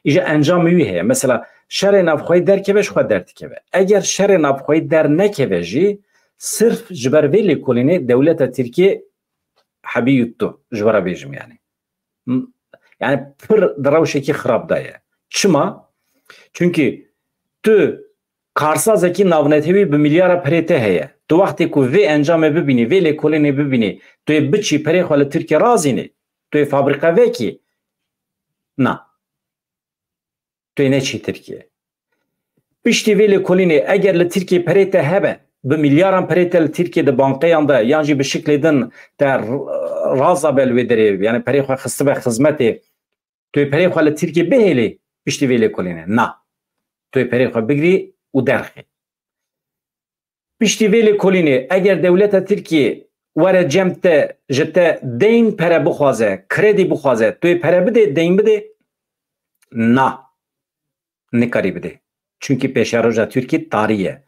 ایجا انجام میویه مثلا شهر نفخوایی در که بش خود درد که اگر شهر نفخوایی در نکه بجی صرف جبر ویلی کلینه دولت ترکیه حبیوتو جواره بیجم yani pır dravşeki xarab daye. Çima? Çünkü tu karsazaki navnetevi bir milyara perete heye. Tu vakti ku ve encame bibini, ve lekolene bibini, tu biçi pere xale Türkiye razini, tu fabrika ve ki na. Tu ne çi Türkiye. Pişti ve lekolene eğer le Türkiye perete hebe, bir milyaran perete Türkiye'de bankayanda yani bir şekilde der raza belvedere yani pere xale xiste ve hizmeti توی پری خاله ترکیه بهلی پشتی ویله کلینه نه توی پری خاله بگیری و درخی پشتی ویلی کلینی اگر دولت ترکیه وره جمته جته دین پره بخوازه کردی بخوازه توی پره بده دین بده نه نکاری بده چونکی پیشاروجا ترکی تاریه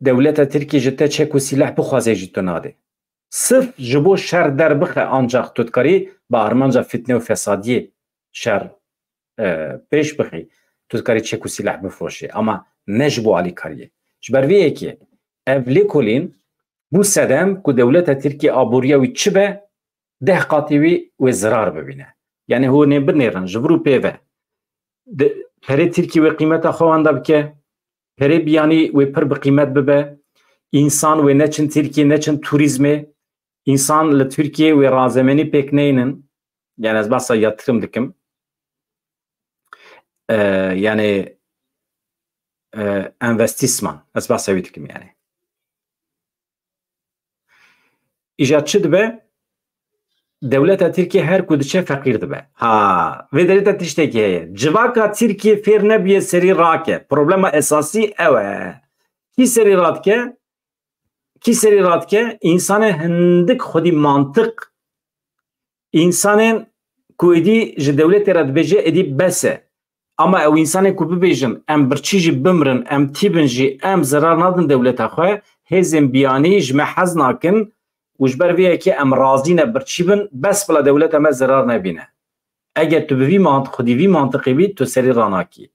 دولت ترکیه جته چک و سلاح بخوازه جتو ناده صرف جبو شر در بخه آنجاق تودکاری با ارمانجا فتنه و فسادی شر پیش بخی تودکاری چک و سلاح بفروشه اما نجبو علی کاریه جبرویه که اولی کلین بو سدم که دولت ترکیه آبوریا وی چه به ده قاطیوی و زرار ببینه یعنی هو نبر نیرن جبرو پیوه پره ترکیه و قیمت خوانده بکه پره بیانی و پر بقیمت ببه انسان و نچن ترکیه نچن توریزمه انسان لترکیه و رازمانی پک نینن yani az basa yatırım dikim yani investisman az basa dikim yani icatçı dibe devlet Türkiye her kudiçe fakir dibe ha ve devlet tişteki civaka Türkiye fer nebiye seri rake problema esası eve ki seri ratke insanı hindik xudi mantık insanın کویدی ج دولت را دبیجه ادی بسه اما او انسان کو ببیجن ام برچیجی بمرن ام تیبنجی ام zarar nadin دولت خو هزم بیانی جمع حزناکن وجبر وی کی ام رازینه برچیبن بس بلا دولت ما zarar نبینه اگر تو بی منطق خودی وی منطقی بی تو سری راناکی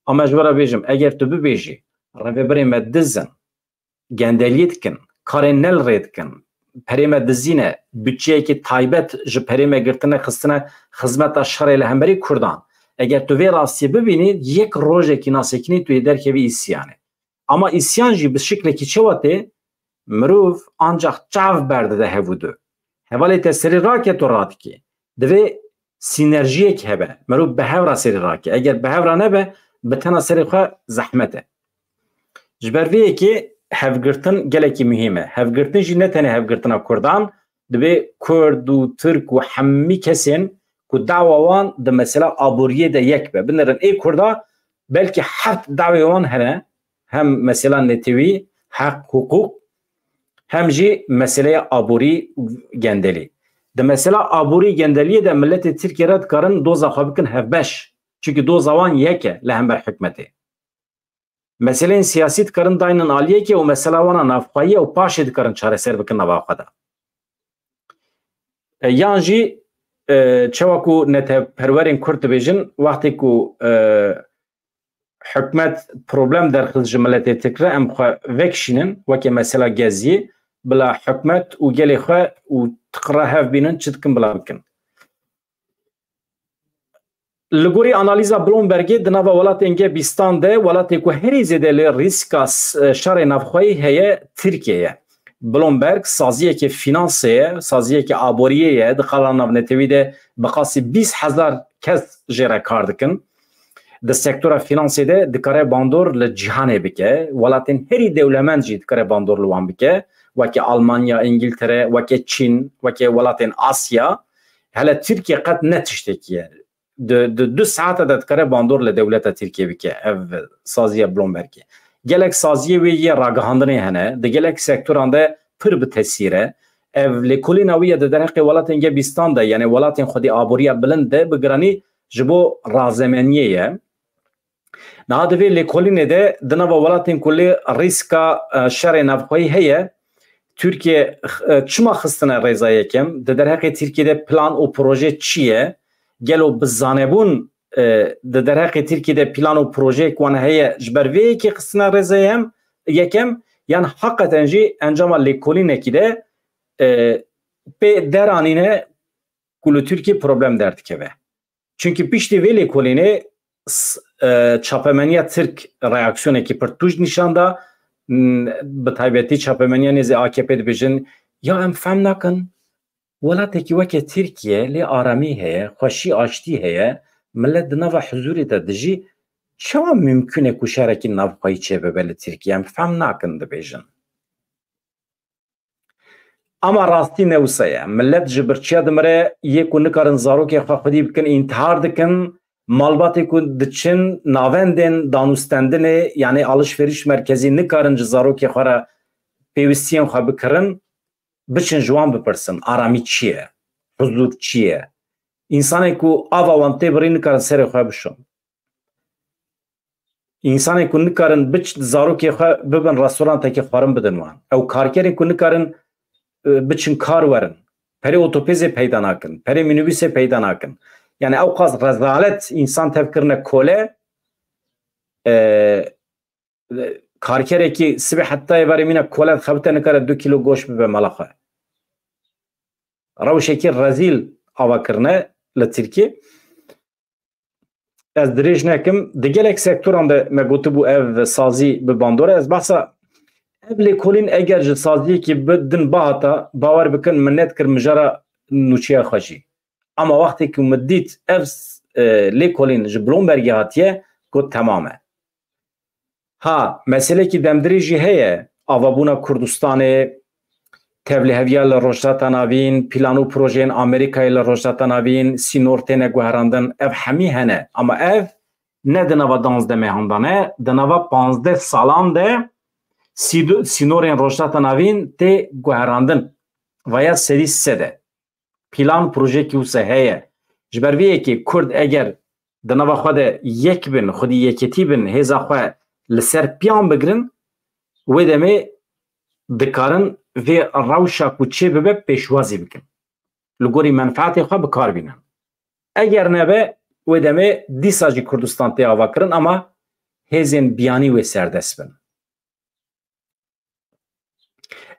اما جبر بیجم اگر تو ببیجی رببری مدزن گندلیت کن کارنل رید کن پریمه دزینه bütçeye ki taybet ji perime girtine xistine xizmeta şerê li hemberî Kurdan eger tu vê rastiyê bibînî yek rojekî nasekînî tu yê derkevî îsyanê ama îsyan jî bi şiklekî çewatê mirov ancak çav berdide hevûdû hevalê te serî rake tu radikî divê sînerjiyek hebe mirov bi hevra serî rake eger bi hevra nebe bi tena serê xwe zehmet e ji ber vê yekê hevgirtin gelekî mühim e hevgirtin jî ne tenê hevgirtina Kurdan دبی کرد و ترک و همه کسین که دعوان د مثلا آبوریه ده یک به بنرن ای کردا بلکه هفت دعوان هنه هم مثلا نتوی حق حقوق هم جی مسئله آبوری گندلی ده مثلا آبوری گندلی ده ملت ترکیه رد کارن دوزا خوابکن هفبش چونکه دوزاوان یکه لهم بر حکمته مثلا سیاسی کارن داینن آلیه که و مثلا وانا نافقایه و پاشید کارن چاره سر بکن نواقع یان جی چواکو نته پرورین کرد بیجن وقتی کو حکمت پروبلم در خلج ملت تکره ام خو وکشینن وکی مثلا گزی بلا حکمت و گلی خو و تقرا هف بینن چتکن بلا بکن لگوری انالیزا بلومبرگی دناوا ولات انگه بیستان ده ولات کو هری زده ل ریسکا شر نفخوی هه ترکیه بلومبرگ سازیه که فینانسیه سازیه که آبوریه دخلا نوتوی ده بقاسی 20,000 کس جره کار دکن ده سکتور فینانسی ده دکاره باندور لجهانه بکه ولاتن هری دولمند جی دکاره باندور لوان بکه وکی آلمانیا انگلتره وکی چین وکی ولاتن آسیا هلا ترکیه قد نتشتکیه دو ساعت ده دکاره باندور لدولت ترکیه بکه اف سازیه بلومبرگی gelek saziye ve ye raghandane hene de gelek sektörande pır bi tesire ev lekolinawiye de derhaqi welatên Gebistan de yani welatên xwedî aboriya bilind de bi giranî ji bo razemeniye niha divê lêkolînê de di nava welatên ku lê rîska şerê navxweyî heye Türkiye çima xistine rêza yekem di derhaqê Tirkiyeyê plan û proje çi ye gelo bi zanebûn de derhaqê Tirkiyeyê plan û projeyek wan heye ji ber vê yekê xistina rêzeyem yekem yan heqeten jî encama lêkolînekî de pê deranîne ku li Tirkiye problem derdikeve çünkü piştî vê lêkolînê çapemeniya Tirk reaksiyonekî pir tûj nîşan da bi taybetî çapemeniya nêzê AKP dibêjin ya em fehm nakin welatekî weke Tirkiye lê aramî heye xweşî aştî heye millet di nava huzurê de dijî çawa mümkün e ku şerekî navxweyî çêbibe li Tirkiye em fehm nakin dibêjin ama rastî newsa ye millet ji birçiya dimire yê ku nikarin zarokê xwe xwedî bikin întihar dikin malbatê ku diçin navendên danûstendinê yani alışveriş merkezî nikarin ji zarokê xwe re pêwîstiyên xwe bikirin biçin ji wan bipirsin aramî çi ye, huzur çi ye. İnsanê ku ava wan tê birî nikarin serê xwe bişon. İnsanê ku nikarin zarokê xwe bibin restorantekê xwarin bidin wan. Ew karkerên ku nikarin biçin kar werin. Perê otopêzê peyda nakin, perê minibûsê peyda nakin. Yani ew qas rezalet insan tevkirine kole karkerekî sibê hetayê verê mîne kole xebite nikare 2 kilo goş bibe mala xwe. Rewşekî rezîl avakirine li Tirkiye. Ez dirêj nekim di gelek sektoran de me gotibû ev sazî bi bandora ez behsa ev lêkolîn eger ji saziyekî bidin bahata bawer bikin min nedkir mijara nûçeya xwe jî. Ama wextê ku min dît ev lêkolîn ji Bloombergê hatiye got temam e. Ha meselekî demdirê jî heye avabûna Kurdistanê tevlîheviya li Rojhata Navîn, plan û projeyên Amerîkayê li Rojhata Navîn, sînortê neguherandin ev hemî hene ama ev ne di nava 12 mehandan e di nava 15 salan de sînorên Rojhata Navîn tê guherandin veya serî se de plan projeyekî wisa heye ji ber vê yekê Kurd eger di nava xwe de yek bin xwedî yeketî bin hêza xwe li ser piyan bigirin wê demê dikarin vê rewşa ku çê bibe pêşwazî bikin. Li gorî menfaetê xwe bikar bînin. Eger nebe wê demê dîsa jî Kurdistan tê avakirin ama hêzên biyanî wê serdest bin.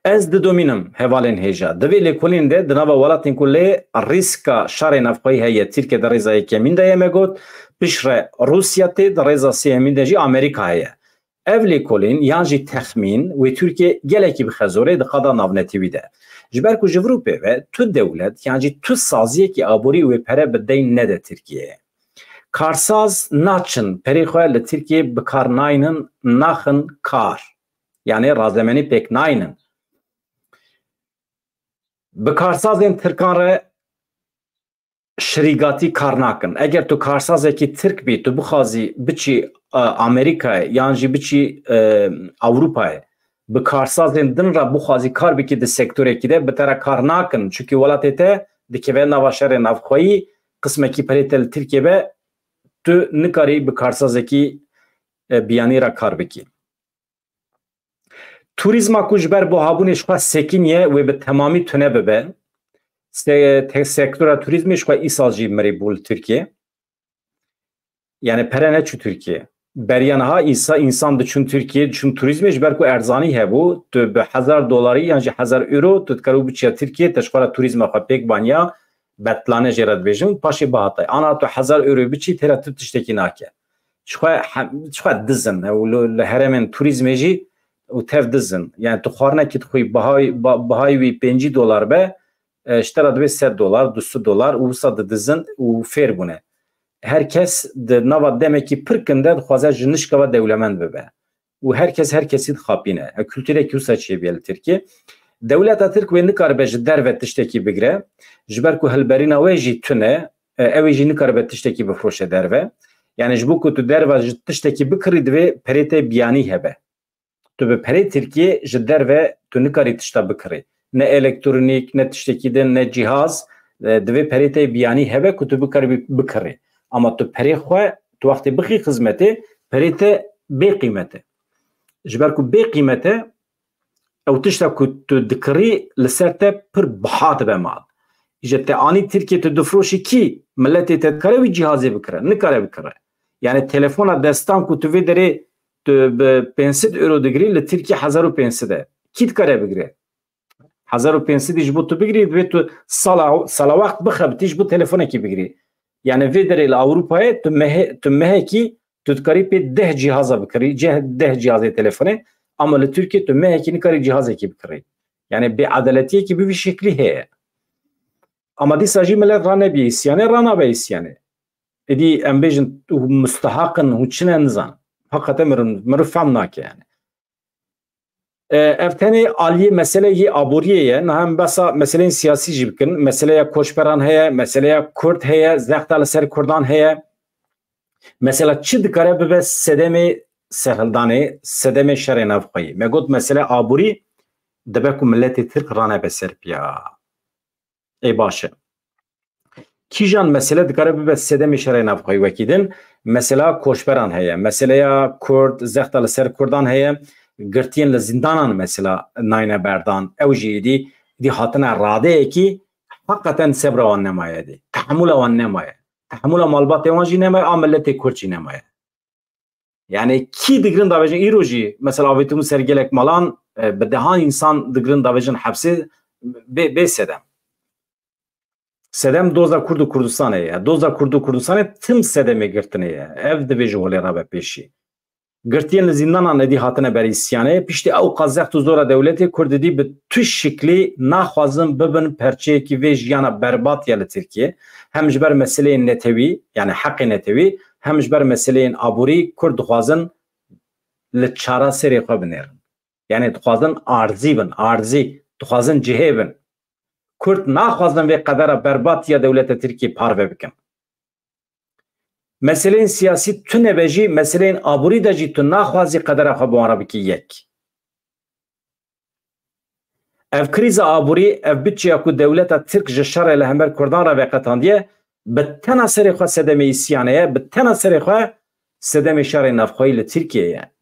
Ez didomînim hevalên hêja. Di vê lêkolîn de di nava welatên ku lê rîska şerê navxweyî heye Tirkiye di rêza yekemîn de ye me got, piştre Rusya tê di rêza sêyemîn de jî Amerîka heye. Ev lêkolîn yan jî texmîn wê Tirkiye gelekî bi xezorê di qada navnetî wî de. Ji ber ku ji Ewropê ve tu dewlet yan jî tu saziyekî aborî wê pere bi deyn nede Tirkiyeyê. Karsaz naçin perê xwe li Tirkiye bi kar nayînin naxin kar. Yani razemenî pêk nayînin. Bi karsazên Tirkan re şirîgatî kar nakin. Eger tu karsazekî Tirk bî tu bixwazî biçî Amerîkayê yan jî biçî Ewropayê bi karsazên din re bixwazî kar bikî di sektorekî de bi te re kar nakin. Çünkü welatê te dikeve nava şerê navxweyî qismekî perê te li Tirkiye be tu nikarî bi karsazekî biyanî re kar bikî. Turizma ku ji ber buhabûnê ji xwe sekîn ye wê bi temamî tune bibe. Sektora turizmê ji xwe îsal jî mirî bû li Tirkiye. Yani pere neçû Tirkiye. Beriyan ha insan diçûn Tirkiye diçûn turizmê ji ber ku erzanî hebû tu bi $1000 yan jî €1000 tu dikarî biçiya Tirkiye te ji xwe re turizma xwe pêk baniya betlane jê re dibêjin paşê bihatay. Ana tu €1000 biçî têra tu tiştekî nake. Ji xwe dizin li heremên turizmê jî û tev dizin. Yani tu xwarinekî dixwî bihayî wî $5 be ji te re dibe $100, $200 û wisa didizin û fêr bûne. Herkes di nava demekî pirkin de dixwaze ji nişka ve dewlemend bibe. Û herkesî dixapîne. Kültûrekî wisa çêbiye li Tirkiye. Dewleta Tirk wê nikaribe ji derve tiştekî bigire. Ji ber ku hilberîna wê jî tune, ew ê jî nikaribe tiştekî bifroşe derve. Yani ji bo ku tu derve ji tiştekî bikirî divê perê te biyanî hebe. Tu bi perê Tirkiye ji derve tu nikarî tişta bikirî. Ne elektronîk, ne tiştekî din, ne cihaz divê perê te biyanî hebe ku tu bikarî bikirî. Ama tu perê xwe tu wextê bixî xizmetê perê te bê qîmet e. Ji ber ku bê qîmet e ew tişta ku tu dikirî li ser te pir biha dibe mal. Ji te anî Tirkiye tu difroşî kî milletê te dikare wî cihazê bikire, nikare bikire. Yani telefona destan ku tu vê derê tu bi €500 digirî li Tirkiye 1500 e. Kî dikare bigire? 1500 ji bo tu bigirî divê tu sala wext bixebitî ji bo telefonekî bigirî. Yani vê derê li Ewropayê tu mehekî tu dikarî pê 10 cihaza bikirî, 10 cihazê telefonê ama li Tirkiye tu mehekî nikarî cihazekî bikirî. Yani bêadeletiyekî bi vî şeklî heye. Ama dîsa jî millet ranebiye îsyanê, ranabe îsyanê. Êdî em bêjin mustehaqin hûn çi ne nizan. Hakikaten mirov fehm nake yani. Ev tenê aliyê meseleyê aboriyê ye, niha besa meseleyên siyasî jî bikin. Meseleya koçberan heye, meseleya Kurd heye, zexta li ser Kurdan heye. Mesela çi dikare bibe sedeme serhildane, sedeme şerê navxweyî. Me got mesela aborî dibe ku milletê Tirk rane be Serpya. Ê baş e. Kîjan mesele dikare bibe sedemê şerê navxweyî wekî din. Mesela koçberan heye. Meseleya Kurd, zexta li ser Kurdan heye. Girtiyên li zindanan mesela nayne berdan. Ew jî êdî hatine radeyekî hakikaten sebra wan nemaye dî. Tehemûla wan nemaye. Tehemûla malbatê wan jî nemaye, a milletê Kurd jî nemaye. Yani kî digirin davêjin îro jî mesela avêtibûn ser gelek malan bi dehan însan digirin davêjin hepsê bê sedem. Sedem doza Kurd û Kurdistanê ye. Doza Kurd û Kurdistanê tim sedemê girtinê ye. Ev dibêje holê rabe pêşî. Girtiyên li zindanan êdî hatine ber îsyanê, piştî ew qazext û zora dewletê Kurd êdî bi tu şiklî naxwazin bibin perçeyekî vê jiyana berbat ya li Tirkiye. Hem ji ber meseleyên netewî, yani heqê netewî, hem ji ber meseleyên aborî Kurd dixwazin li çara serê xwe binêrin. Yani dixwazin arzî bin, arzî, dixwazin cihê bin. Kurd naxwazin vê qedera berbat ya dewleta Tirkiye parve bikin. Meseleyên siyasî tu nebe jî meseleyên aborî de jî tu naxwazî qedera xwe bi wan re bikî yek. Ev krîza aborî, ev bütçeya ku dewleta Tirk ji şerê li hember Kurdan re veqetandiye, bi tena serê xwe sedemê îsyanê ye, bi tena serê xwe sedemê şerê navxweyî li Tirkiye ye.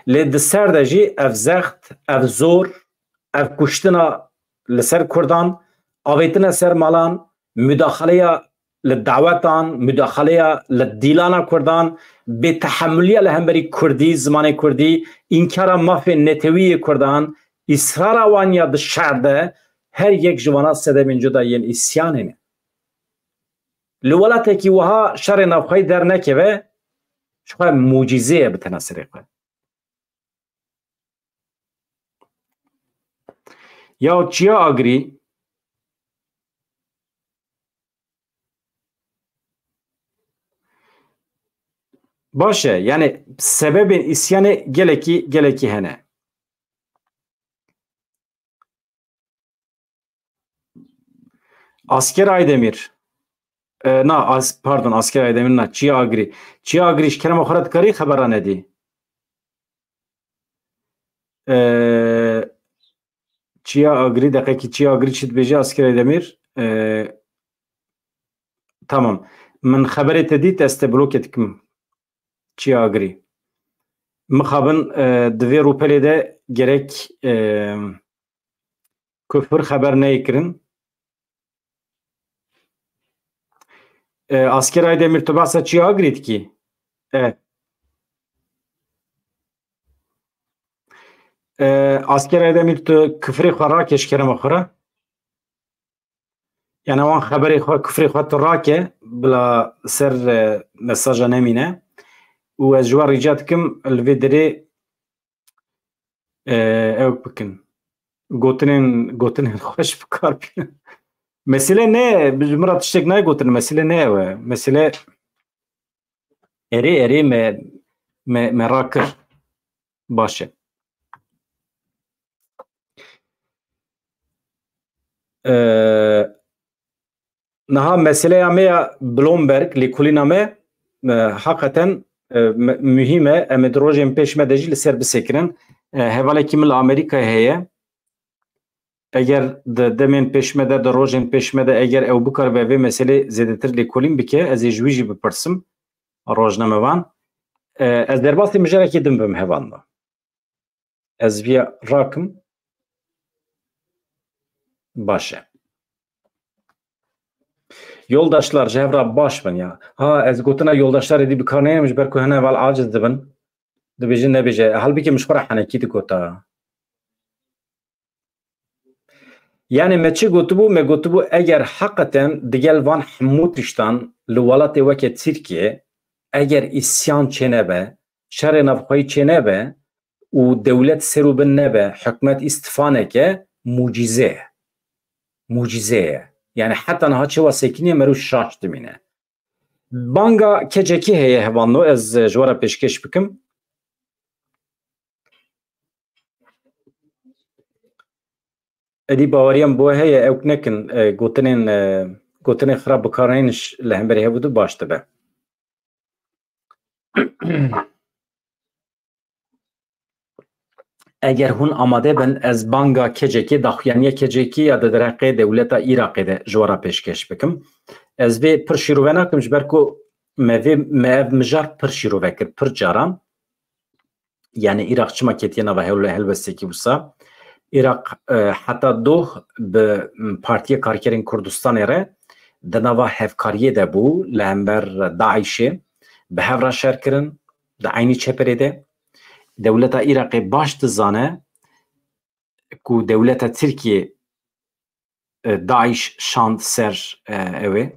Lê di ser de jî ev zext, ev zor, ev kuştina li ser Kurdan, avêtina ser malan, müdaxaleya li dawetan, müdaxaleya li dîlana Kurdan, bêtehemûliya li hemberî Kurdî, zimanê Kurdî, înkara mafên netewîyê Kurdan, îsrara wan ya di şer de her yek ji wana sedemên cuda yên îsyanê ne. Li welatekî wiha şerê navxweyî dernekeve, ji xwe mucîze ye bi tena serê xwe. Ya çiya agirî baş e, yani sebebên îsyanê gelekî hene. Asker Aydemir, pardon Asker Aydemir na Çiya agirî. Çiya agirî ji kerema xwe re dikarî xebera nedî. Çiya agirî deqekî Çiya agirî çi dibêje Asker Aydemir? Tamam. Min xeberê te dît ez te blokê dikim. Çiya agirî. Mixabin di vê rûpelê de gerek kufir xeber neyê kirin. Asker Aydemir tu behsa Çiya agirî dikî? Asker Aydemir tu kufrê xwe rakeş kerema xwe re? Yani wan xeberê xwe kufrê xwe tu rake bila ser mesaja nemîne û ez ji wan rîca dikim li vê derê ew bikin. Gotinên xweş bikar bînin. Mesele ne? Ji min re tiştek nayê gotin. Mesele ne ew e? Mesele erê me rakir. Baş e. Niha meseleya me ya Bloomberg lêkolîna me hakikaten mühim e. Em ê di rojên pêş me de jî li ser bisekirin. Hevalekî min li Amerîkayê heye. Eger di demên pêş me de di rojên pêş me de eger ew bikaribe vê meselê zêdetir lêkolîn bike, ez ê ji wî jî bipirsim rojnamevan. Ez derbasî mijarekî din bim hevan da. Ez vîya rakim. Baş e. Yoldaşlar ji hev re baş bin ya. Ha ez gotina yoldaşlar êdî bikar neyêm ji ber ku hene heval aciz dibin. Dibêjin nebêje. Halbikî min ji xwe re henekî digota. Yani me çi gotibû? Me gotibû eger hakikaten digel van hemû tiştan li welatê weke Tirkiye eger îsyan çênebe, şerê navxweyî çênebe û dewlet serûbin nebe, hikûmet îstîfa neke, mucîze ye. Mucîze ye. Yani heta niha çewa sekiniye merû şaş dimîne. Banga kecekî heye hevanno ez ji we re pêşkeş bikim. Edî baweriyem bo heye ew nekin gotinên گوتنê xira bikarîn li hemberî hebû de baş dibe. Eger hûn amade bin ez banga kecekê daxuyaniya kecekî ya di derheqê dewleta Iraqê de ji wara pêşkêş bikim. Ez vê pir şîrove nakim ji ber ku me ev mijar pir şîrove kir pir caran. Yani Iraq çima ketiye nava helbestekî wisa. Iraq heta doh bi Partiya Karkerên Kurdistanê re di nava hevkariyê de bû li hember Daişê bi hevra şer kirin di aynî çeperê de. Dewleta Iraqê baş dizane ku dewleta Tirkiye Daeş şand ser ew ê.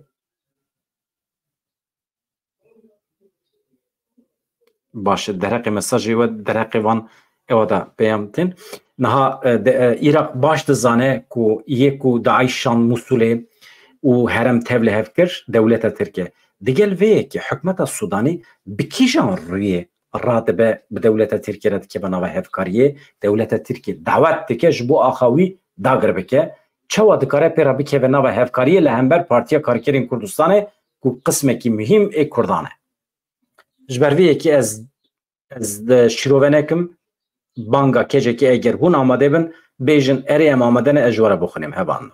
Baş derheqê mesajê we derheqê van ew da peyam tin. Niha Iraq baş dizane ku yê ku Daeş şand Musulê û herem tev li hev kir dewleta Tirkiye. Digel vê yekê hikûmeta Sudanî bi kîjan rûyê radibe bi dewleta Tirkiye re dike nava hevkariyê, dewleta Tirkiye dawet dike ji bo axa wî dagir bike. Çawa dikare pêra bikeve nava hevkariyê li hember Partiya Karkerên Kurdistanê ku qismekî mühim ê Kurdan e. Ji ber vê yekê ez şîrove nekim banga kecekê eger hûn amade bin bêjin erê em amade ne ez ji were bixwînim hevan.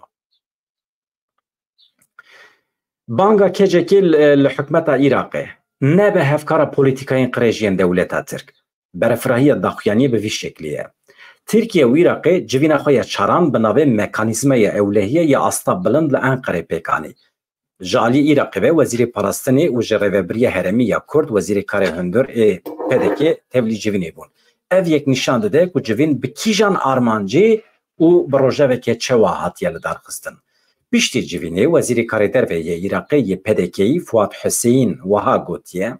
Banga kecekê li hikûmeta Iraqê nebe hevkara polîtikayên qirêjiyên dewleta Tirk. Berfirahiya daxuyaniyê bi vî şeklî ye. Tirkiye û Iraqê civîna xwe ya çaran bi navê mekanîzmeya ewlehiye ya asta bilind li Enqerê pêkanî. Ji aliyê Iraqê ve Wezîrê Parastinê û ji rêveberiya heremî ya Kurd Wezîrê Karê Hundir ê pedekê tevlî civînê bûn. Ev yek nîşan dide ku civîn bi kîjan armancî û bi rojevekê çawa hatiye li darxistin. Piştî civînê Wezîrê Karê Derve yê Iraqê yê PDK'yî Fuad Hüseyin wiha gotiye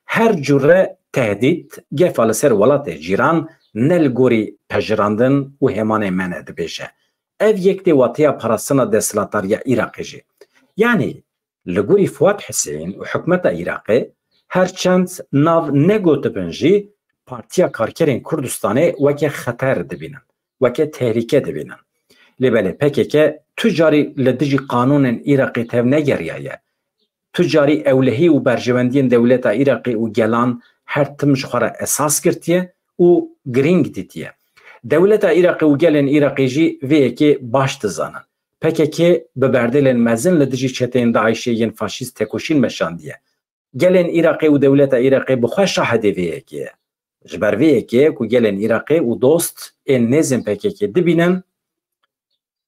her cure tehdît gefa li ser welatê cîran ne li gorî pejirandin û hêmanê me ne dibêje. Ev yek tê watiya parastina desthilatariya Iraqê jî. Yani li gorî Fuad Hüseyin û hikûmeta Iraqê herçend nav negotibin jî Partiya Karkerên Kurdistanê weke xeter dibînin, weke tehlike dibînin. Lêbelê PKK tu carî li dijî qanûnên Iraqê tev negeriyaye. Tu carî ewlehî û berjewendiyên dewleta Iraqê û gelan her tim ji xwe re esas girtiye û girîng dîtiye. Dewleta Iraqê û gelên Iraqê jî vê yekê baş dizanin. PKK bi berdelên mezin li dijî çeteyên Daişê yên faşîst tekoşîn meşandiye. Gelên Iraqê û dewleta Iraqê bi xwe şahidê vê yekê ye. Ji ber vê yekê ku gelên Iraqê û dost ên nêzên PKK dibînin,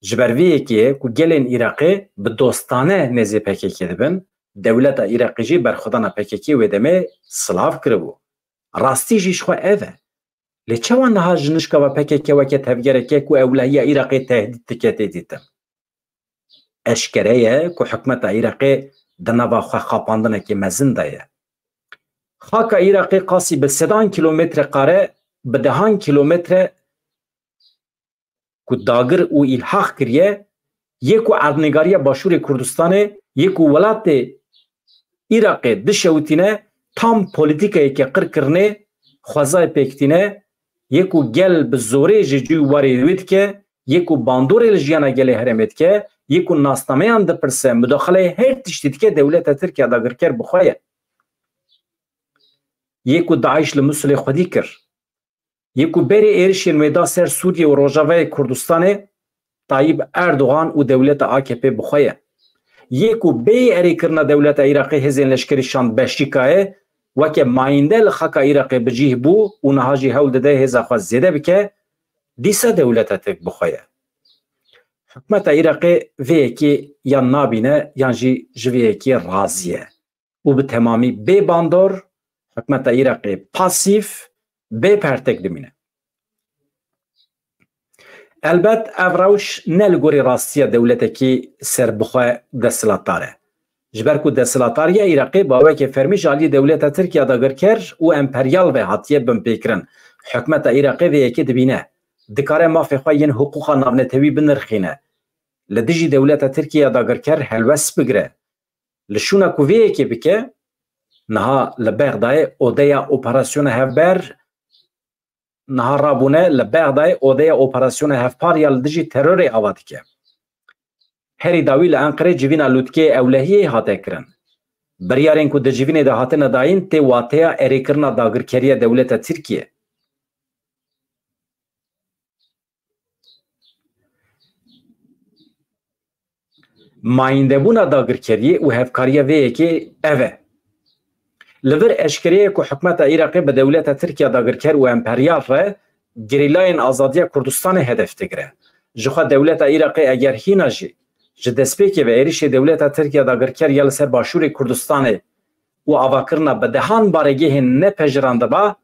ji ber vê yekê ku gelên Iraqê bi dostane nêzê PKK dibin, dewleta Iraqê jî berxwedana PKK wê demê silav kiribû. Rastî jî ji xwe ev e. Lê çawa niha ji nişkava PKK weke tevgereke ku ewlehiya Iraqê tehdît dike tê dîtin? Eşkere ye ku hikûmeta Iraqê di nava xwe xapandinekê mezin de ye. Xaka Iraqê qasî bi sedan kilometre qare bi dehan kilometre ku dagir û îlhaq kiriye yê ku erdnegariya Başûrê Kurdistanê yê ku welatê Iraqê dişewitîne tam polîtîkayeke qirkirinê xwezayê pêkitîne yê ku gel bi zorê ji cû warê wê dike yê ku bandorê li jiyana gelê herêmê dike yê ku nasnameyan dipirse müdaxaleyê her tiştî dike dewleta Tirkiye dagirker bi xwe ye. Yê ku Daeş li Musulê xwedî kir. Yê ku berê êrişên wê da ser Sûriye û Rojavayê Kurdistanê Tayyip Erdogan û dewleta AKP bi xwe ye. Yê ku bê erêkirina dewleta Iraqê hêzên leşkerî şand Beşîkayê weke mayînde li xaka Iraqê bicih bû û niha jî hewl dide hêza xwe zêde bike, dîsa dewleta Tirk bi xwe ye. Hikûmeta Iraqê vê yekê yan nabîne yan jî ji vê yekê razî ye û bi temamî bê bandor hikûmeta Iraqê pasîf bê pertek dimîne. Elbet ev rewş ne li gorî rastiya dewletekî serbixwe desthilatdar e. Ji ber ku desthilatariya Iraqê bawekê fermî ji aliyê dewleta Tirkiye dagirker û emperyal ve hatiye binpêkirin. Hikûmeta Iraqê vê yekê dibîne. Dikare mafê xwe yên hiqûqa navnetewî binirxîne. Li dijî dewleta Tirkiye dagirker helwest bigire. Li şûna ku vê yekê bike, niha li Bexdayê odeya operasyona hevber niha rabûne li Bexdayê odeya operasyona hevpar ya li dijî terorê ava dike. هری داوی لانقره جوینا لوتکه اولهی هاته کرن بریارین کو د جوینه ده هاتنه داین ته واتیا اریکرنا داگرکریه دولت ترکیه مایندبونا داگرکریه و هفکاریه وی کی اوه لور اشکریه کو حکومت عراق به دولت ترکیه داگرکر و امپریال ره گریلاین آزادی کردستان هدف تگره جخوا دولت عراق اگر هیناجی جدسپیکی و ایریش دولت ترکیه داگرکر یل سر باشور کردستان و آواکرنا به دهان بارگه نه پجرانده با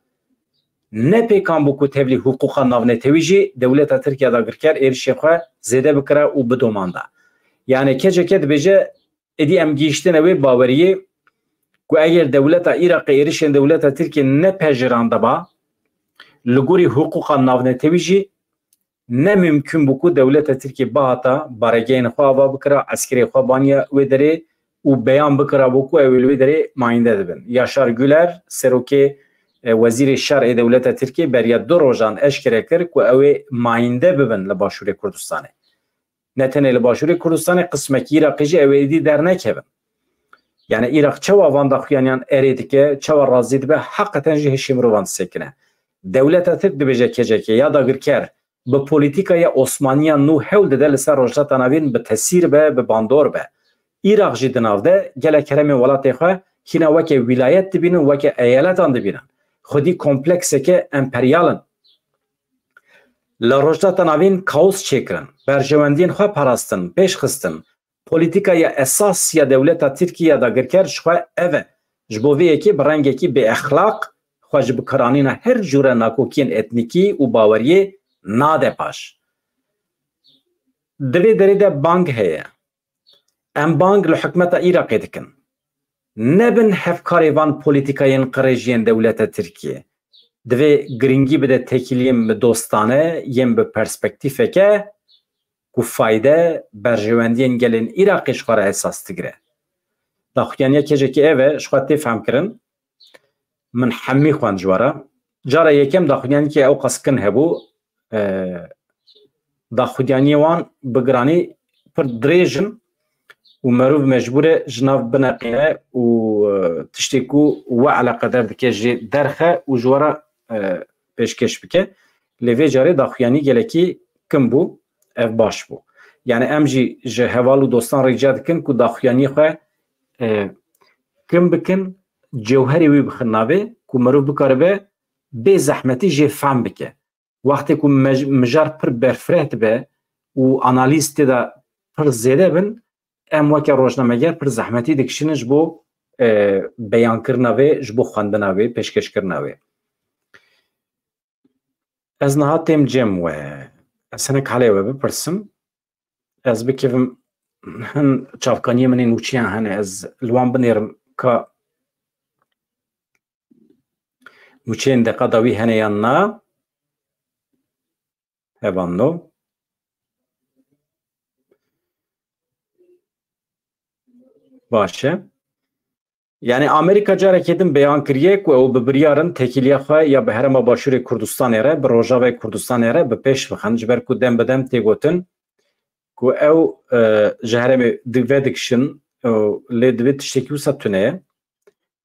نه پیکان بو کو تبلی حقوق ناونتویجی دولت ترکیه داگرکر ایریش خو زیده بکره و بدومانده یعنی کجا کد بجه ادی ام گیشتنوی باوریه کو اگر دولت عراق ایریش دولت ترکیه نه پجرانده با لگوری حقوق ناونتویجی نه ممکن بو کو دولت ترکیه باهاتا بارگین خو آوا بکره عسکری خو بانیه و داره و بیان بکره بو کو اولوی داره ماینده دبن یاشار گولر سروکی وزیر شرع دولت ترکیه بریا دو روزان اشکره کرد که اوی ماینده ببن لباشور کردستان نتنه لباشور کردستان قسمکی عراقی اوی دی در نکبن یعنی عراق چوا وان دخویانیان اریدی که چوا رازید به حقیقتا جه شمرو وان سکنه دولت ترک دبیجه که یا داگرکر به پولیتیکای عثمانی نو هول ده لسر روشت نوین به تاثیر به باندور به عراق جی دناو ده گله کرم ولات خو کینا وک ولایت دبینن وک ایالتان دبینن خودی کمپلکس که امپریالن لا روشت نوین کاوس چیکرن برجواندین خو پاراستن پیش خستن پولیتیکای اساس یا دولت ترکیه داگرکر خو اوه جبوی کی برنگ کی به اخلاق خو جب کرانینا هر جوره ناکوکین اتنیکی و باوریه ناده پاش دوی دری ده بانک هیا ام بانک لحکمت عراقی دکن نبن هفکاری وان پولیتیکاین قرجین دولت ترکیه دوی گرینگی بده تکیلیم به دوستانه یم به پرسپکتیفه که کو فایده برجواندین گلین عراقی شخواره احساس تگره دا خویانیه که جه که اوه شخواه تفهم کرن من حمی خوان جواره جاره یکم دا خویانی که او قسکن هبو دا خودیانی وان بگرانی پر دریجن و مروف مجبوره جناف بناقیه و تشتیکو و علا قدر دکه جی درخه و جوارا پیشکش بکه لیوی جاره دا خویانی گلکی کم بو اف باش بو یعنی ام جی جه حوالو دوستان ریجا دکن که دا خویانی خواه کم بکن جوهری وی بخنابه که مروف بکاره به زحمتی جه فهم بکه وقتی که مجار پر برفرهت به و آنالیست دا پر زیده بن ام وکه روشنامه‌گر پر زحمتی دکشین جبو بیان کرنا و جبو خواندن و پیشکش کرنا و از نهاتیم جم و سنک حالی و بپرسم از بکیفم هن چافکانی منی نوچیان هن از لوان بنیرم که نوچین دقا داوی هنه یا نا هوانو باشه یعنی امریکا جاره کدیم بیان کریه که او ببریارن تکیلیه خواه یا به هرما باشور کردستان اره به روژاوه کردستان اره به پیش بخند جبر که دم بدم تیگوتن که او جهرم دوی دکشن لی دوی تشتیکیو ستونه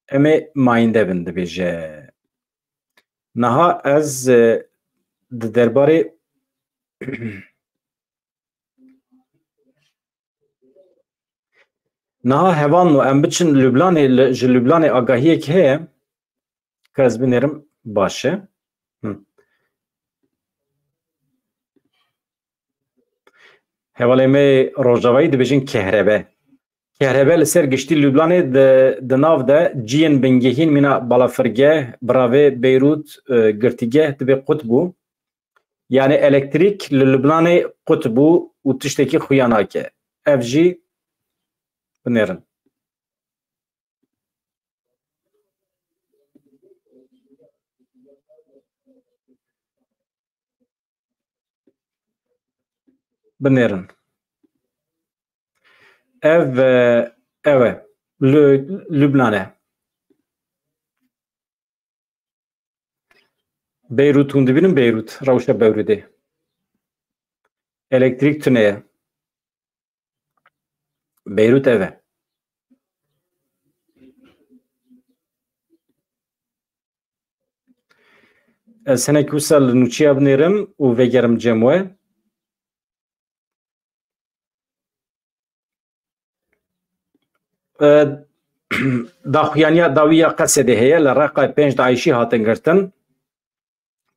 امی ماینده بنده بیجه نها از درباره نه هوان و ام بچن لبنان آگاهی که که از بینیرم باشه هوالی می روژاوایی دی بجین کهربه لسر گشتی لبنان ده ناو ده جین بنگهین مینا بالافرگه براوه بیروت گرتیگه دبی قطبو یعنی الکتریک لبنان قطبو و تشتکی خویاناکه اف جی بنیرن بنیرن ev Lübnan'e Beyrut'un dibinin Beyrut Ravşa Beyrut'e elektrik tüneye Beyrut eve. Senek wisa li nûçiya binêrim û vegerim cem we. Daxuyaniya dawiya Qesedê heye li Reqay 5 Daişî hatin girtin.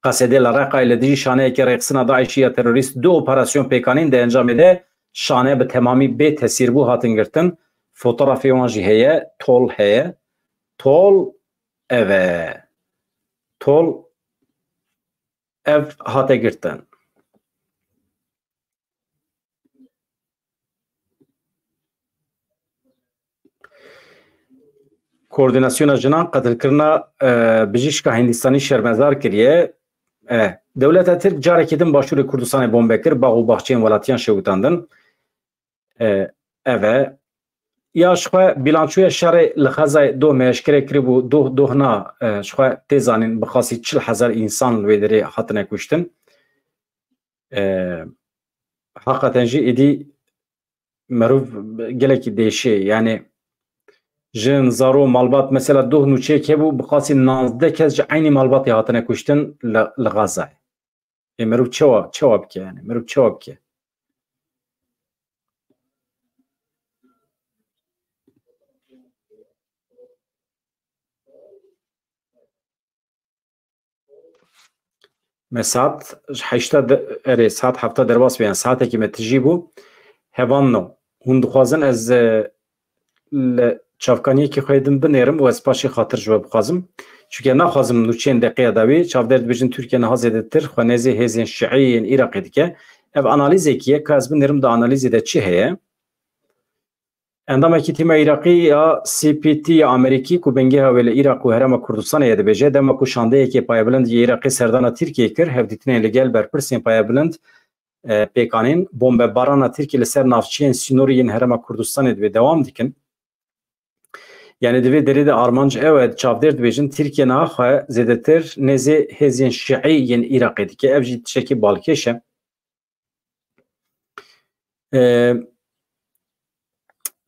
Qesedê li Reqay li dijî şaneyekê rêxistina Daişî terorîst du operasyon pêkanîn de encamê de şane bi temamî bê tesîrbû hatin girtin. Fotoğrafê wan jî heye, tol heye. Tol eve. Tol ev hate girtin. Koordinasyona jinan qetilkirina bijîşka Hindistanî şermezar kiriye. Dewleta Tirk carekê din Başûrê Kurdistanê bombe kir, bax û baxçeyên welatiyan şewitandin. Ev ya ji xwe bîlançoya şerê li Xezayê doh meşkerê kiribû, dohna ji xwe tê zanîn bi xasî 40,000 însan li wê derê hatine kuştin. Heqeten jî êdî merov gelekî değişê, yani jin, zaro, malbat mesela doh nûçeyek hebû bi xasî 19 kes ji aynî malbatê hatine kuştin li Xezayê. Merov çawa bike, yani merov çawa bike? Saat 8 saat 7 derbas biyan saatekî me tijî bû hevanno hûn dixwazin ez li çavkaniyekî xwe din binêrim û ez paşê xatir ji we bixwazim. Çünkü naxwazim nûçeyên deqeya dawî çavdêr dibêjin Tirkiye niha zêdetir xwenezê hêzên Şiîyên Iraqê dike. Ev analîzekî ye ka ez binêrim di analîzê de çi heye. Endamekî tîma Iraqî ya CPT ya Amerîkî ku bengeha wê li Iraq û Herêma Kurdistanê dibêje dema ku şandeyekê payebilind yê Iraqê serdana Tirkiyeyê kir hevdîtinên li gel berpirsên payebilind pêkanîn bombebarana Tirkiye li ser navçeyên Sînoriyên Herêma Kurdistanê divê dewam dikin. Yani divê derê de armanc ew çavdêr dibêjin Tirkiye niha xwe zêdetir nêzê hêzên Şiîyên Iraqê dike. Ev jî tiştekî balkêş e.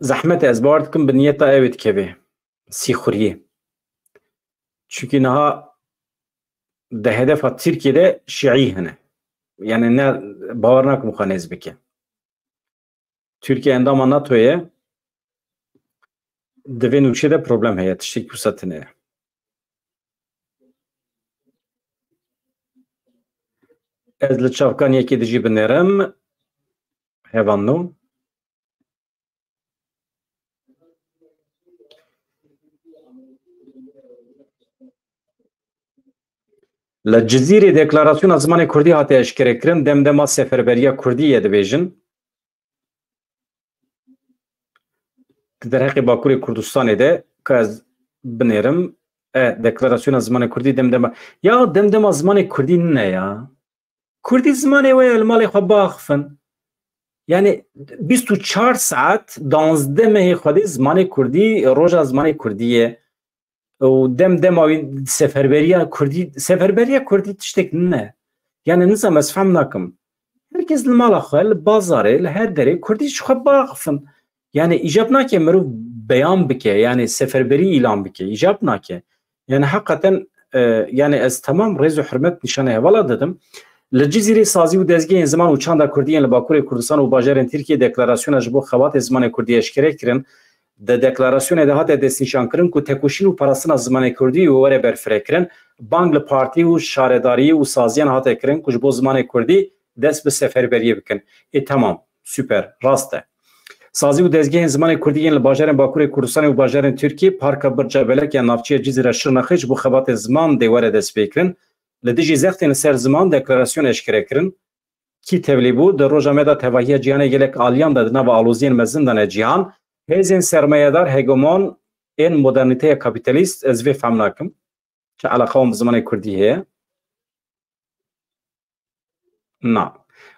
Zehmet ez bawer dikim bi niyeta evê dikeve sîxuriyê. Çünkü niha di hedefa Tirkiye'de Şiî hene. Yani ne bawer nakim xwe nêz bike. Türkiye endama NATO'ye divê nûçê de problem heye, tiştekî wisa tune ye. Ez li çavkaniyekê de jî binêrim hevanno. Li Cizîrê deklarasyona zimanê Kurdî hate eşkerekirin demdema seferberiya Kurdî dibêjin. Di derheqê Bakurê Kurdistanê de ka ez binêrim deklarasyona zimanê Kurdî demdema ya demdema zimanê Kurdî ne ya? Kurdî zimanê we ye li malê xwe biaxivin. Yani 24 saat 12 mehê xwedê zimanê Kurdî roja zimanê Kurdî ye. û demdema wî seferberiya Kurdî tiştek ne? Yani nizam ez fehm nakim. Herkes li mala xwe li bazarê li her derê Kurdî ji xwe biaxivin. Yani icap nake mirov beyan bike, yani seferberî îlan bike, icap nake. Yani hakikaten yani ez tamam rêz û hürmet nîşane hevala dedim. Li Cizîrê sazî û dezgehên ziman û çanda Kurdiyên li Bakurê Kurdistan û bajarên Tirkiye deklarasyona ji bo xebatê zimanê Kurdî eşkere kirin. De deklarasyonê de hate destnîşankirin ku tekoşîn û parastina zimanê Kurdî û were berfirekirin. Bang li partî û şaredariyê û saziyan hate kirin ku ji bo zimanê Kurdî dest bi seferberiyê bikin. Tamam, süper, rast e. Sazî û dezgehên zimanê Kurdî yên li bajarên Bakurê Kurdistanê û bajarên Tirkiye parka Birca Belek ya navçeya Cizîr Şirnexê ji bo xebatê ziman dê were dest pê kirin. Li dijî zextên li ser ziman deklarasyon eşkere kirin. Kî tevlî bû di roja me da tevahiya ciyanê gelek aliyan da di nava aloziyên me zindane cihan hêzên sermayedar hegemon ên modernîteya kapitalîst ez vê fehm nakim. Çi eleqa wan bi zimanê Kurdî heye? Na.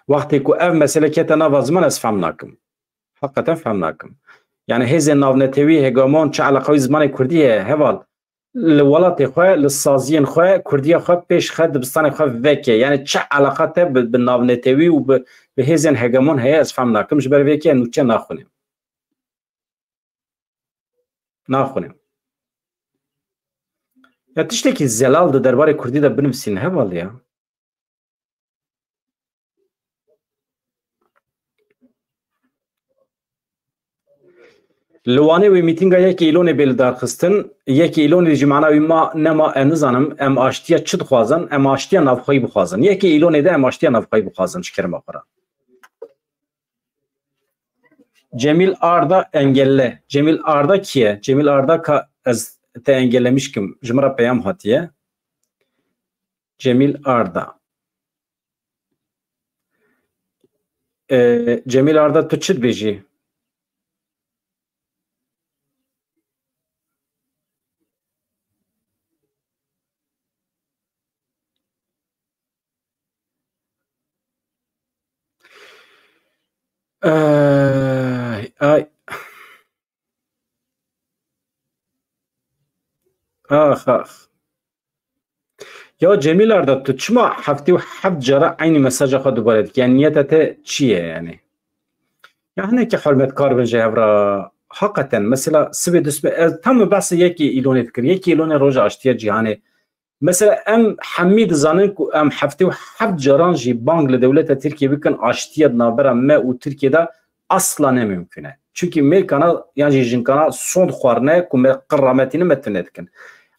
Wextê ku ev mesele kete nava ziman ez fehm nakim. Hakikaten fehm nakim. Yani hêzên navnetewî hegemon çi eleqa wî zimanê Kurdî heye heval li welatê xwe li saziyên xwe Kurdiya xwe pêş xe dibistanê xwe veke. Yani çi eleqa te bi navnetewî û bi hêzên hegemon heye ez fehm nakim. Ji ber vê nûçe naxwînim. naxunim. Ya tiştekî zelal di derbarê Kurdî de binivîsîn heval ya. Li Wanê wê mîtînga yekê îlonê bê li darxistin, yekê îlonê jî mena wî ma nema em nizanim em aştiya çi dixwazin, em aştiya navxweyî bixwazin. Yekê îlonê de em aştiya navxweyî bixwazin ji kerema xwe re. Cemil Arda engelle. Cemil Arda kiye? Cemil Arda ka ez te engellemişkim. Ji min re peyam hatiye. Cemil Arda. Cemil Arda tu çi dibêjî? Ay. Ah. Ya Cemil Arda tu çima heftê û heft cara aynı mesaja xwe dubare dikî? Yani niyeta te çi ye yani? Ya hinekî hurmetkar bin ji hev re hakikaten mesela sibê dusme tam behsê yekê îlonê dikir. Yekê îlonê roja aştiya cîhanê. Mesela em hemî dizanin ku em heftê û heft caran jî bang li dewleta Tirkiye bikin aştiya navbera me û Tirkiye'de asla nemümkün e. Çünkü mêrkana yan jî jinkana son xwarine ku me qirrametîne me tune dikin.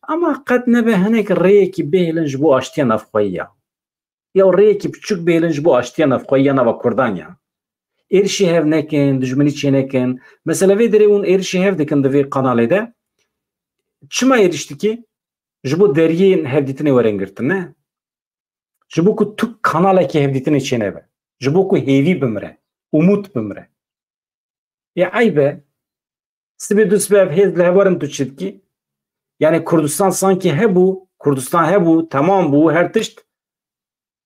Ama qet nebe hinek rêyekî bêhêlin ji bo aştiya navxweyî ya. Ya rêyekî piçûk bêhêlin ji bo aştiya navxweyî ya nava Kurdan ya. Êrişî hev nekin, dijminî çê nekin. Mesela vê derê hûn êrişî hev dikin di vê kanalê de. Çima êriş dikî? Ji bo deriyên hevdîtinê werengirtin ne? Ji bo ku tu kanalekî hevdîtinê çêneve. Ji bo ku hêvî bimire. Umut bimire. Eyb e. Sibê du sibê ev hêz li hevarin tu çi dikî? Yani Kurdistan sanki hebû, Kurdistan hebû, tamam bû, her tişt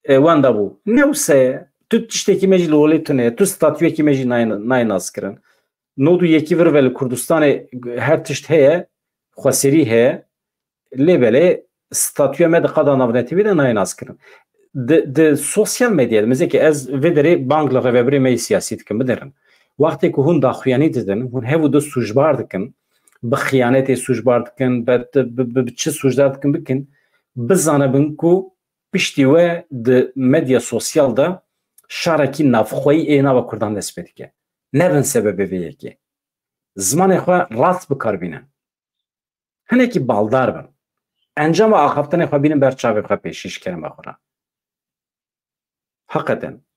wenda bû. Newse tu tiştekî me jî li holê tune, tu statûyekî me jî nayê naskirin. Nod û yekî vir ve li Kurdistanê her tişt heye, xweserî heye, lêbelê statûya me di qada navnetîvê de nayê naskirin. Di sosyal medyayê mizekî ez vê derê bang li rêveberê me yê siyasî dikim bidirin. Wextê ku hûn daxuyanî didin, hûn hev û du sûcbar dikin, bi xiyanetê sûcbar dikin, bi çi sûcdar dikin bikin, bizanibin ku piştî we di medya sosyal de şarekî navxweyî ê nava Kurdan dest pê dike. Nebin sebebê vê yekê. Zimanê xwe rast bikarbînin. Hinekî baldar bin. Encama axaftinê xwe bînin ber çavê xwe pêşî ji kerema xwe re. Hakikaten.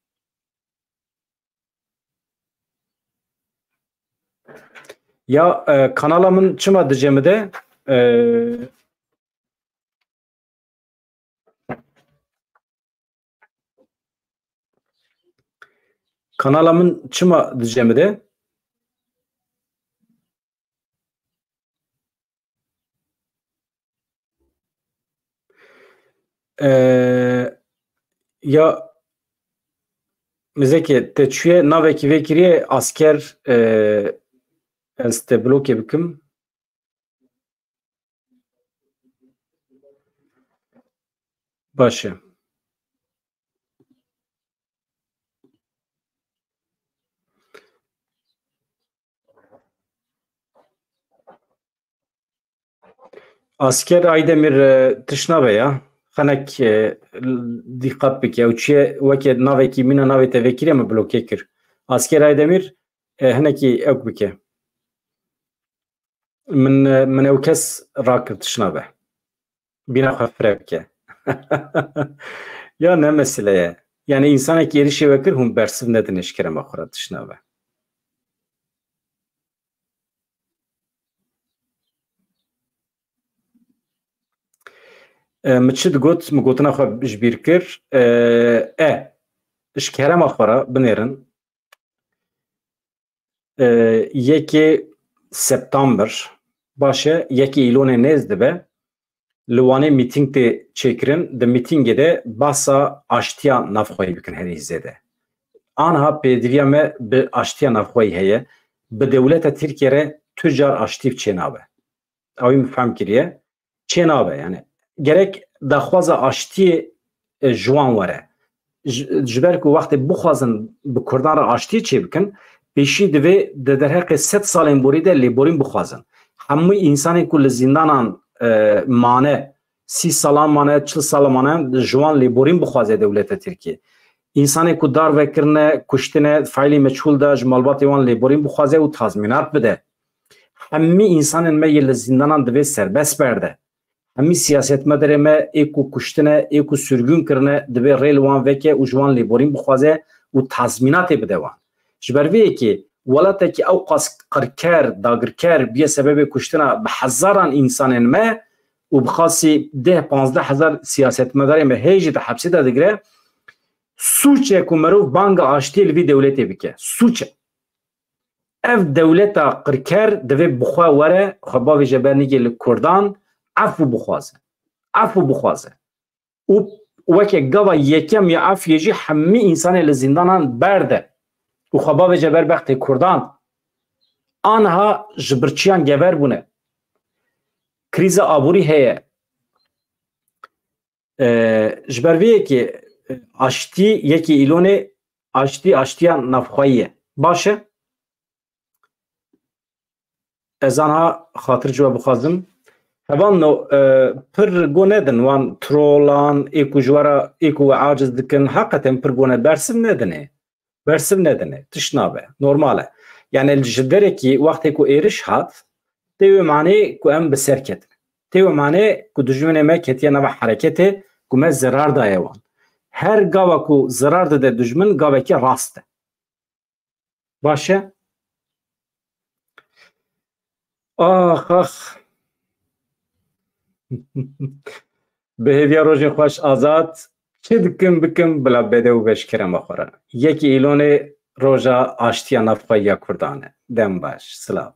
Ya kanala min çima dicemide kanala min çima dicemide ya mizekê te çûye navekî vê kiriye asker ez te blokê bikim. Baş e. Asker Aydemir tişnabe ya. Xenek dîqat bike û çiye wekê navekî mîna navê te vê kiriye me blokê kir. Asker Aydemir hinekî ew bike. Min ew kes rakir tişnabe. Bîna xwe fireh bike. Ya ne mesele ye. Yani insanekî êrişê vekir hûn bersiv nedin ji kerema xwe re tişnabe. Mi çi digot mi gotina xwe ji bîr kir ji kerema xwe re binêrin yekê September baş e yekê îlonê nêz dibe li Wanê mîting tê çêkirin di mîtingê de bahsa aştiya navxweyî bikin herî zêde. Aniha pêdiviya me bi aştiya navxweyî heye bi dewleta Tirkiye re tu car aştî çênabe. Ew min fehm kiriye çênabe yani gerek daxwaza aştiyê ji wan were. Ji ber ku wextê bixwazin bi Kurdan re aştiyê çê bikin pêşî divê di derheqê 100 salên borî de lêborîn bixwazin. همه انسانی که لزندان مانه 30 سال مانه 40 سال مانه جوان لیبورین بخوازه دولت ترکیه انسانی که دار وکرنه کشتنه فعلی مجهول ده جمالبات وان لیبورین بخوازه و تضمینات بده همه انسان ما یه زندان دوی سربست برده همه سیاست مداره ما ایکو کشتنه ایکو سرگون کرنه دوی ریل وان وکه و جوان لیبورین بخوازه و تضمینات بده وان جبرویه که ولته که او قرکر داگرکر بیه سبب کشتنه به هزاران انسان ما و بخاصی 10-15 هزار سیاست مداره ما هیچ ده حبسی ده دگره سوچه که مروف بانگ آشتی لوی دولتی بکه سوچه اف دولت قرکر دوی بخواه وره خباوی جبرنی که لکردان عفو بخوازه و وکه گوا یکم یا عفو یجی همه انسان لزندانان برده و خباوی جبر بخت کردان آنها جبرچیان گبر بونه کریز آبوری هیه جبرویه که آشتی یکی ایلونه آشتیان نفخواییه باشه از آنها خاطر جواب بخوازم هبان نو پر گونه دن وان ترولان ایکو جوارا ایکو عاجز دکن حقیقتا پر گونه برسم ندنه تشنابه نورماله يعني الجدره کی وقتی کو ایرش هات تیو معنی کو ام بسر کتن تیو معنی کو دجمن ما کتیه نوع حرکته کو ما ضرر دایوان هر گاوا کو ضرر ده دجمن گاوا کی راسته باشه آخ بهویا روژ خوش آزاد چه دکم بکم بلا بده و بشکرم بخوره یکی ایلون روژا آشتیا نفقایی کردانه دم باش سلام